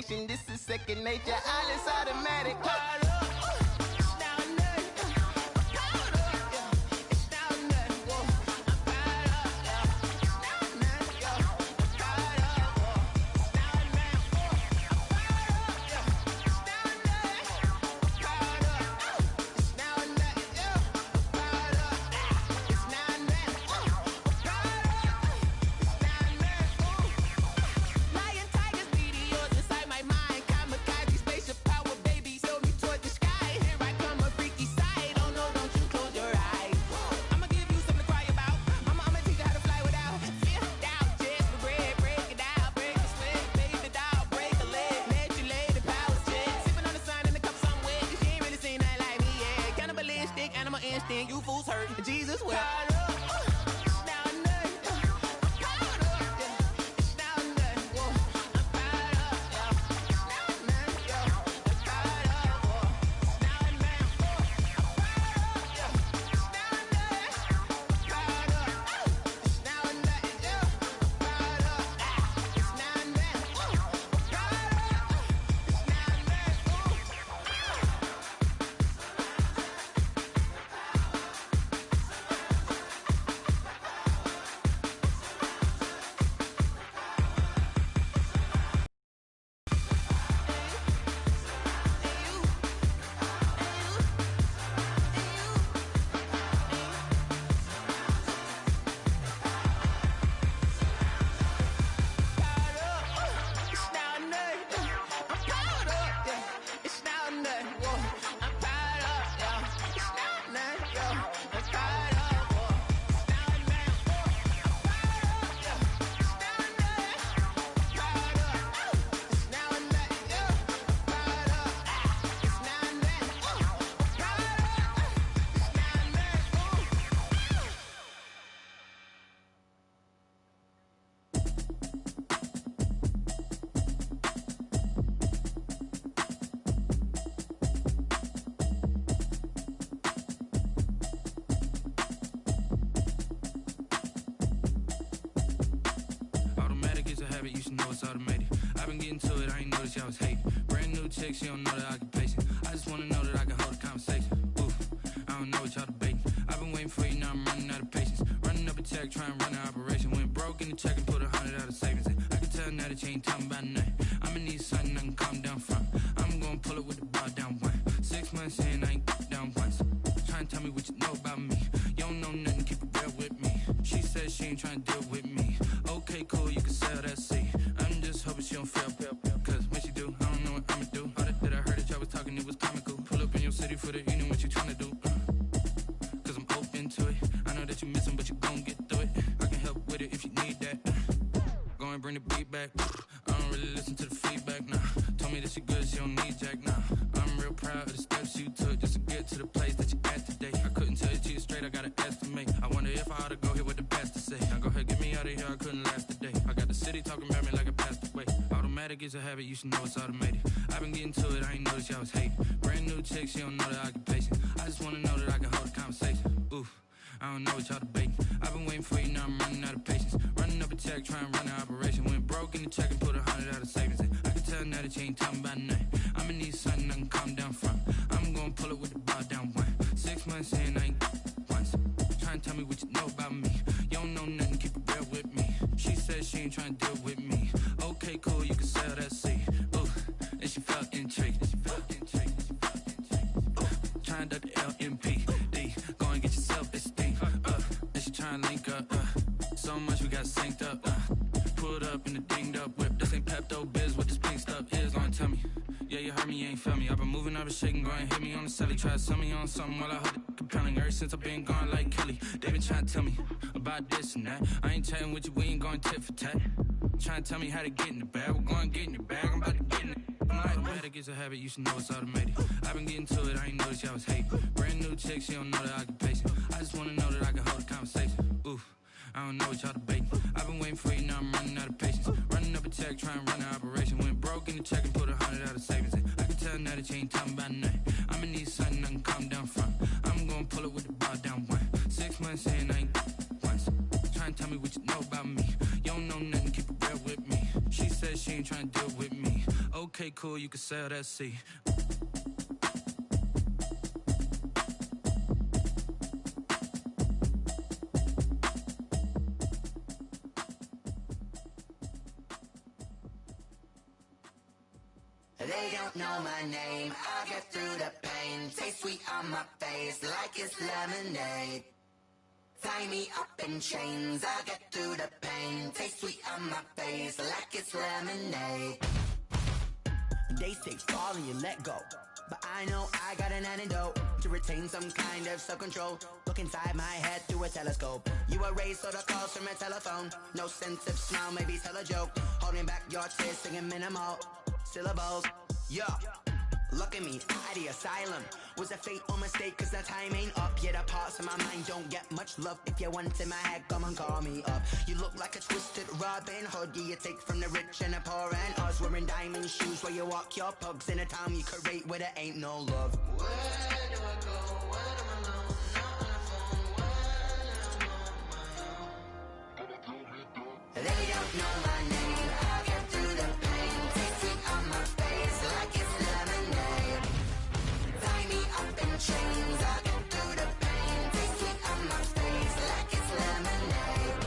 combination. This is second nature. All is automatic. You fools hurt. Jesus will. You should know it's automated. I've been getting to it, I ain't noticed y'all was hating. Brand new chick, she don't know the occupation. I just wanna know that I can hold a conversation. Oof, I don't know what y'all debating. I've been waiting for you, now I'm running out of patience. Running up a check, trying to run an operation. Went broke in the check and put 100 out of savings in. I can tell now that you ain't talking about nothing. I'ma need something I can calm down from. I'm gonna pull it with the bar down one. 6 months in, I ain't down once. Trying to tell me what you know about me. You don't know nothing, keep it real with me. She said she ain't trying to deal with me. Okay, cool, you can sell that seat. I'm just hoping she don't fail. Cause when she do, I don't know what I'ma do. All that I heard that y'all was talking, it was comical. Pull up in your city for the evening, what you tryna do? Cause I'm open to it. I know that you missing, but you gon' get through it. I can help with it if you need that. Go and bring the beat back. I don't really listen to the feedback, nah. Told me that she good, she don't need jack, nah. I'm real proud of the steps you took just to get to the place that you at today. I couldn't tell you to you straight, I gotta estimate. I wonder if I ought to go here with the best to say. Now go ahead, get me out of here, I couldn't last a day. I got the city talking about me like I passed away. Automatic is a habit, you should know it's automated. I've been getting to it, I ain't noticed y'all was hating. Brand new chick, she don't know the occupation. I just wanna know that I can hold a conversation. Oof, I don't know what y'all debating. I've been waiting for you, now I'm running out of patience. Running up a check, trying to run an operation. Went broke in the check and put 100 out of savings in. I can tell now that you ain't talking about nothing. I'ma need something I can calm down from. I'm gonna pull it with the bar down one. 6 months in, I ain't once. Trying to tell me what you know about me. You don't know nothing, keep it real with me. She said she ain't trying to deal with me. Okay, cool, you can sell that seat. Ooh, and she felt intrigued. Trying to duck the LMPD. Go and get your self-esteem. And she trying to link up. So much we got synced up. Pulled up in the dinged up whip. This ain't Pepto-Biz, what this pink stuff is. Gonna tell me. Yeah, you heard me, you ain't felt me. I've been moving, I've been shaking, go and hit me on the celly. Try to sell me on something while I hold it compelling. Ever since I've been gone like Kelly, they been trying to tell me about this and that. I ain't chatting with you, we ain't going tit for tat. Trying to tell me how to get in the bag. We're going to get in the bag, I'm about to get in it. Automatic is a habit, you should know it's automated. I've been getting to it, I ain't noticed y'all was hating. Brand new chick, she don't know the occupation. I just wanna know that I can hold a conversation. Oof, I don't know what y'all debating. I've been waiting for you, now I'm running out of patience. Running up a check, trying to run an operation. Went broke in the check and put 100 out of savings in. I can tell now that you ain't talking about nothing. I'ma need something I can calm down from. I'm gonna pull it with the bar down one. 6 months in, I ain't once. Trying to tell me what you know about me. You don't know nothing, keep it real with me. She said she ain't trying to deal with me. Okay. Okay, cool, you can sail that sea. They don't know my name, I get through the pain. Taste sweet on my face like it's lemonade. Tie me up in chains, I get through the pain. Taste sweet on my face like it's lemonade. They say fall and you let go, but I know I got an antidote to retain some kind of self-control. Look inside my head through a telescope. You erase all the calls from a telephone. No sense of smile, maybe tell a joke. Holding back your tears, singing minimal syllables. Yo, look at me, out the asylum. Was a fate or mistake, cause the time ain't up. Yet the parts of my mind don't get much love. If you want in my head, come and call me up. You look like a twisted Robin Hood. Yeah, you take from the rich and the poor and us. Wearing diamond shoes while you walk your pugs in a town you create where there ain't no love. Where do I go? Where am I alone? Not on the phone. When I'm on my own. They don't know my name. I get through the pain. Taste sweet on my face like it's lemonade. Tie me up in chains. I get through the pain. Taste sweet on my face like it's lemonade.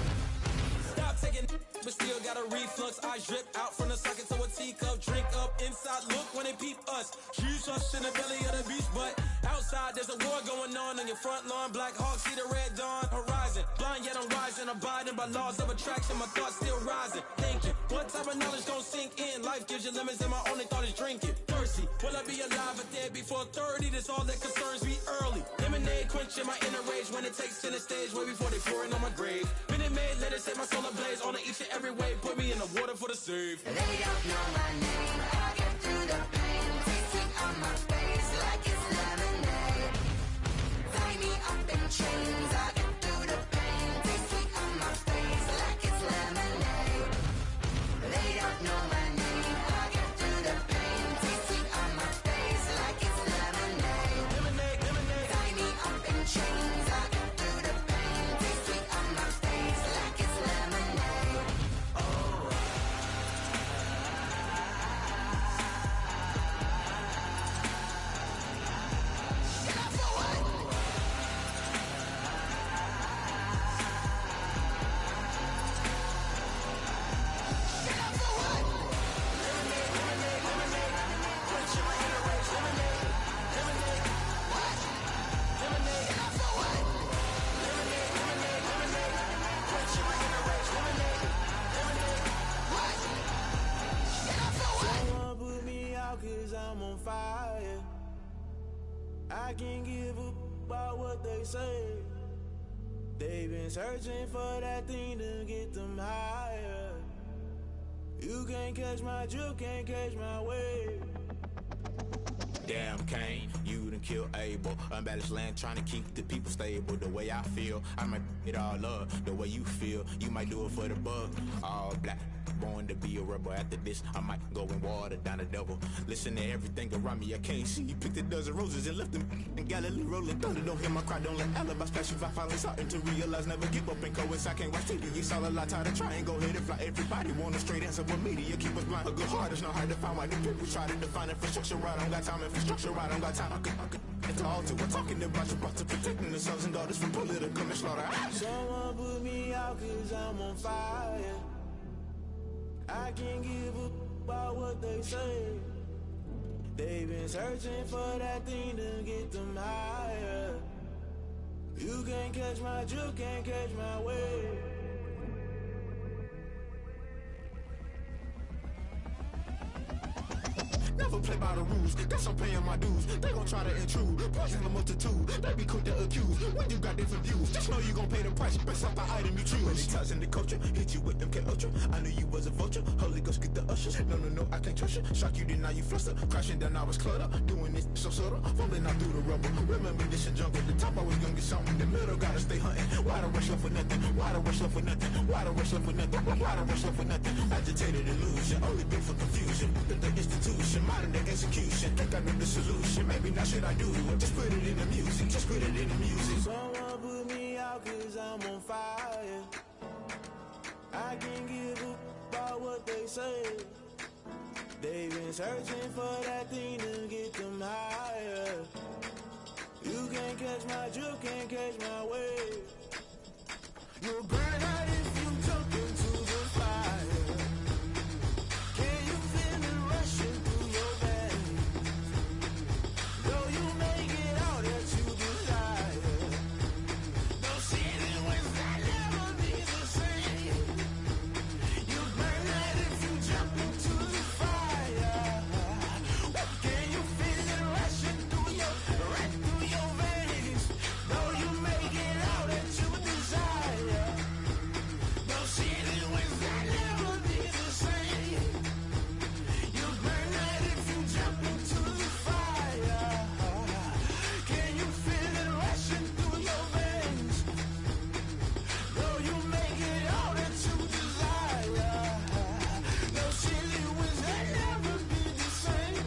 Stop taking, but still got a reflux. Eyes drip out from the socket to a teacup. Drink up inside, look when they peep us. Shoes us in the belly of the beast, but outside there's a war going on your front lawn. Black Hawk, see the red dawn horizon. Blind yet I'm rising, abiding by laws of attraction. My thoughts still rising, thinking what type of knowledge gon' sink in? Life gives you lemons and my only thought is drinking. Thirsty, will I be alive or dead before 30? That's all that concerns me early. Lemonade quenching my inner rage when it takes center stage way before they pouring on my grave. Minute Maid, let it set my soul ablaze on each and every way. Put me in the water for the save. They don't know my name. I get through the pain. Taste sweet on my face like it's lemonade. Tie me up in chains. I get through the pain. Taste sweet on my face like it's lemonade. They don't know my name. I get through the pain. Taste sweet on my face like it's lemonade. Lemonade, lemonade. Tie me up in chains. I get through the pain. Taste sweet on my face like it's lemonade. Oh. Someone put me out cause I'm on fire. I can't give up about what they say. They've been searching for that thing to get them higher. You can't catch my drift, can't catch my wave. Damn Kane, you done killed Abel. Unbalanced land trying to keep the people stable. The way I feel, I might it all up. The way you feel, you might do it for the bug. All black, born to be a rebel. After this, I might go and water down the devil. Listen to everything around me, I can't see. Picked a dozen roses and left them in Galilee rolling thunder. Don't hear my cry, don't let alibi splash. If I finally starting to realize, never give up and coincide. I can't watch TV, it's all a lot. Tired of trying, go ahead and fly. Everybody want a straight answer, but media keep us blind. A good heart is not hard to find. Why the people try to define infrastructure right? I don't got time, infrastructure right? I don't got time. I could it's all to we're talking about your to protecting the sons and daughters from political manslaughter. Someone put me out cause I'm on fire. I can't give up about what they say. They've been searching for that thing to get them higher. You can't catch my drift, can't catch my wave. Never play by the rules, guess I'm paying my dues. They gon' try to intrude, poison the multitude. They be quick to accuse, when you got different views. Just know you gon' pay the price, based off the item you choose. Many ties in the culture, hit you with MK Ultra. I knew you was a vulture, Holy Ghost get the ushers. No, I can't trust you. Shock you, then now you fluster. Crashing down, I was cluttered. Doing this so subtle, falling out through the rubble. Remember this a jungle, the top I was gonna get something. In the middle, gotta stay hunting. Why the rush left for nothing? Why the rush left for nothing? Why the rush left for nothing? Why the rush left for nothing? Agitated illusion, only been for confusion. The institution, modern day execution. Think I know the solution, maybe now should I do it? Just put it in the music, just put it in the music. Someone put me out cause I'm on fire. I can't give up about what they say. They've been searching for that thing to get them higher. You can't catch my drift, can't catch my wave. You'll burn out if you jump into the fire. Can you feel it rushing through your veins? Though you may get all that you desire, no ceiling was that never be the same. You burn out if you jump into the fire. Can you feel it rushing through your veins? Though you may get all that you desire, no ceiling was that never be the same. You burn out if you jump into the fire. Can you feel it rushing through your veins? Though you may get all that you desire, no ceiling was that never be the same.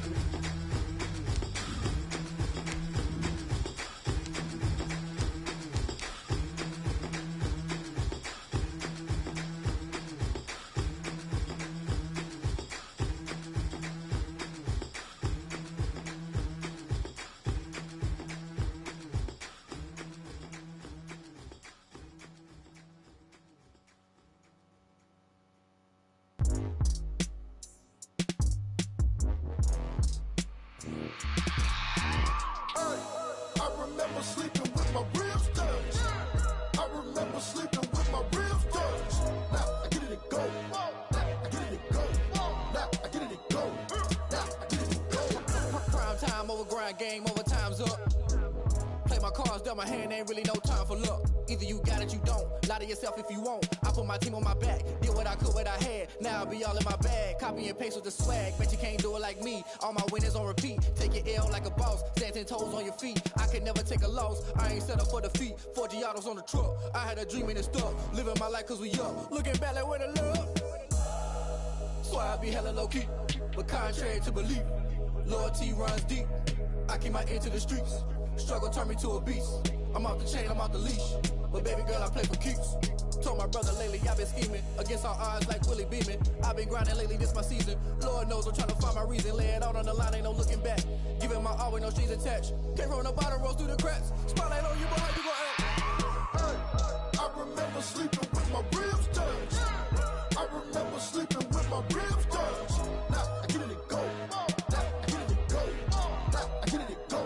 I remember sleeping with my ribs touched. I remember sleeping with my ribs touched. Now I get it to go. Now I get it to go. Now I get it to go. Now I get it to go. Prime time over grind game, over time's up. Play my cards, dealt my hand, ain't really no time for luck. Either you got it, you don't. Lie to yourself if you won't. I put my team on my back, did what I could, what I had. Now I be all in my bag, copy and paste with the swag. Bet you can't do it like me. All my winners on repeat. Take your L like a boss, stand 10 toes on your feet. I can never take a loss. I ain't set up for defeat. 4 Giottos on the truck. I had a dream and it's stuck. Living my life cause we up. Looking back like where the love. So I be hella low key, but contrary to belief, loyalty runs deep. I keep my ear to the streets. Struggle turned me to a beast. I'm off the chain, I'm off the leash. But baby girl, I play for keeps. Told my brother lately, I've been scheming against all odds like Willie Beeman. I've been grinding lately, this my season. Lord knows I'm trying to find my reason. Lay it out on the line, ain't no looking back. Giving my all with no strings attached. Can't roll no bottom, roll through the cracks. Spotlight on you, but how you gon' act? I remember sleeping with my ribs touched. I remember sleeping with my ribs touched. Now I get it to go. Now I get it to go. Now I get it to go.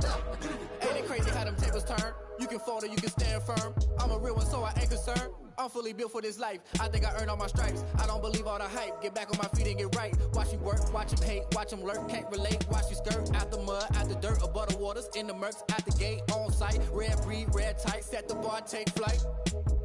Now I get it to go. Ain't it crazy how them tables turn? You can fold or you can stand firm. I'm a real one, so I ain't concerned. I'm fully built for this life. I think I earned all my stripes. I don't believe all the hype. Get back on my feet and get right. Watch you work, watch him hate, watch him lurk. Can't relate, watch you skirt. Out the mud, out the dirt, above the waters, in the murks, out the gate, on site. Red breed, red tight, set the bar, take flight.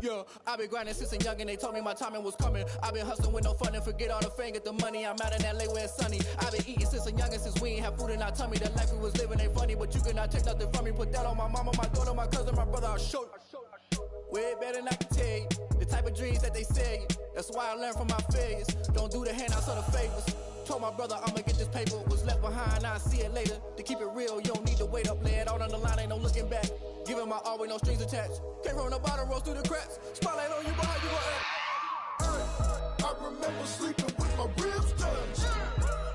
Yeah, I've been grinding since a young and they told me my timing was coming. I've been hustling with no fun and forget all the fame, get the money. I'm out in LA where it's sunny. I've been eating since a youngin', since we ain't have food in our tummy. The life we was living ain't funny, but you cannot take nothing from me. Put that on my mama, my daughter, my cousin, my brother, I'll show you. Way better than I can tell you. The type of dreams that they sell you. That's why I learned from my failures. Don't do the handouts or the favors. Told my brother I'ma get this paper. Was left behind, I'll see it later. To keep it real, you don't need to wait up. Lay it out on the line, ain't no looking back. Giving my all with no strings attached. Can't roll no bottom, roll through the cracks. Spotlight on you, but how you gon' act? I remember sleeping with my ribs touched.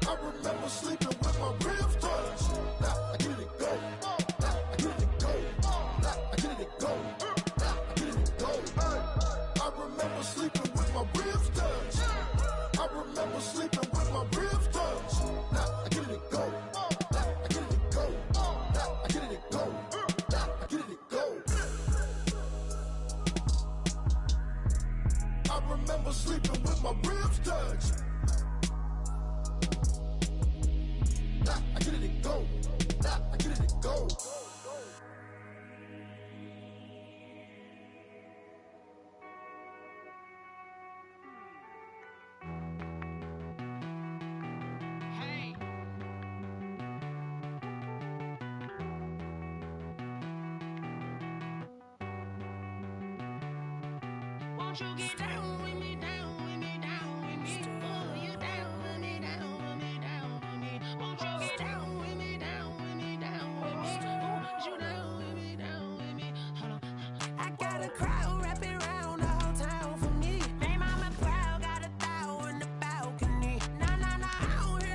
I remember sleeping with my ribs touched. Now I get it to go. Now I get it to go. Now I get it to go. Now I get it to go. I remember sleeping with my ribs touched. I remember sleeping with my ribs touched. Now I get it to go. Now I get it to go. Now I get it to go. Now I get it to go. I remember sleeping with my ribs touched. Now I get it to go. Now I get it to go. Won't you get down with me, down with me, down with me? Oh, you down with me, down with me, down with me. Won't you get down with me, down with me, down with me? Oh, you down with me, down with me? Hold on. I got a crowd wrapping around the whole town for me. They mama proud, got a thou in the balcony. Nah, nah, nah, I don't hear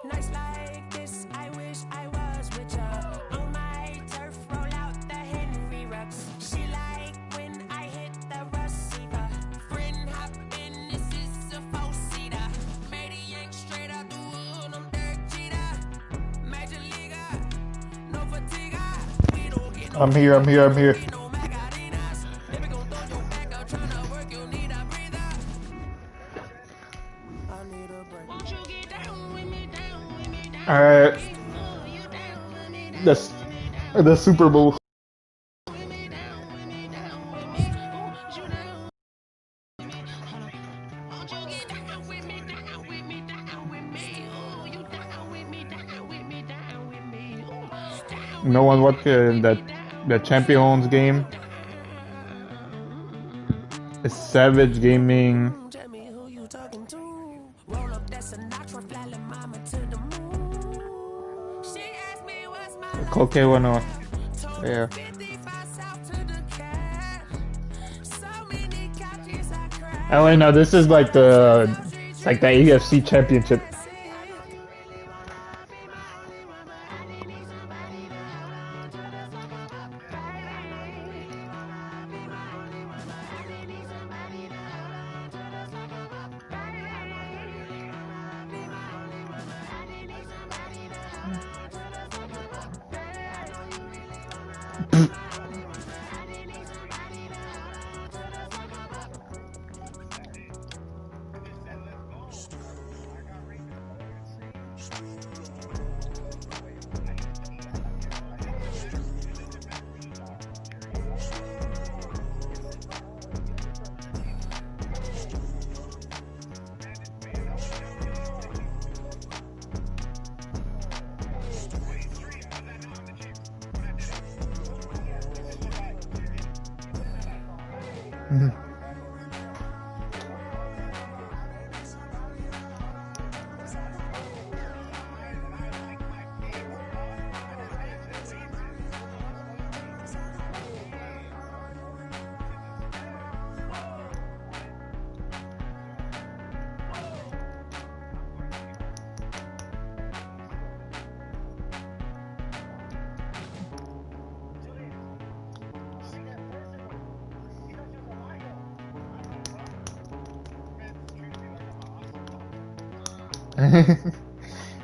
Nights like this, I wish I was with ya. On my turf, roll out the Henry rocks. She like when I hit the receiver. Friend hop in, this is a four-seater. Maniac straight out the wood, I'm Derek Jeter. Major leaguer, no fatigue. We don't get I'm here. Alright. The Super Bowl. No one watched the Champions game. It's Savage Gaming. Okay, one off. Yeah. Oh wait, no, this is like the AFC Championship.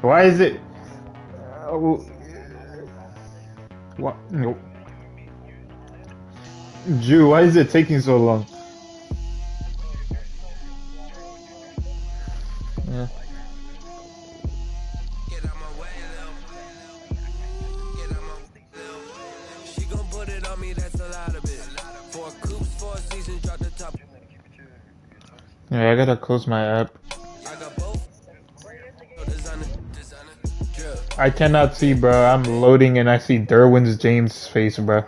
Why is it? What? No. Jew, why is it taking so long? Yeah. She gon' put it on me, that's a lot of it. 4 coops, 4 seasons, drop the top. Yeah, I gotta close my app. I cannot see, bro. I'm loading and I see Derwin's James' face, bro.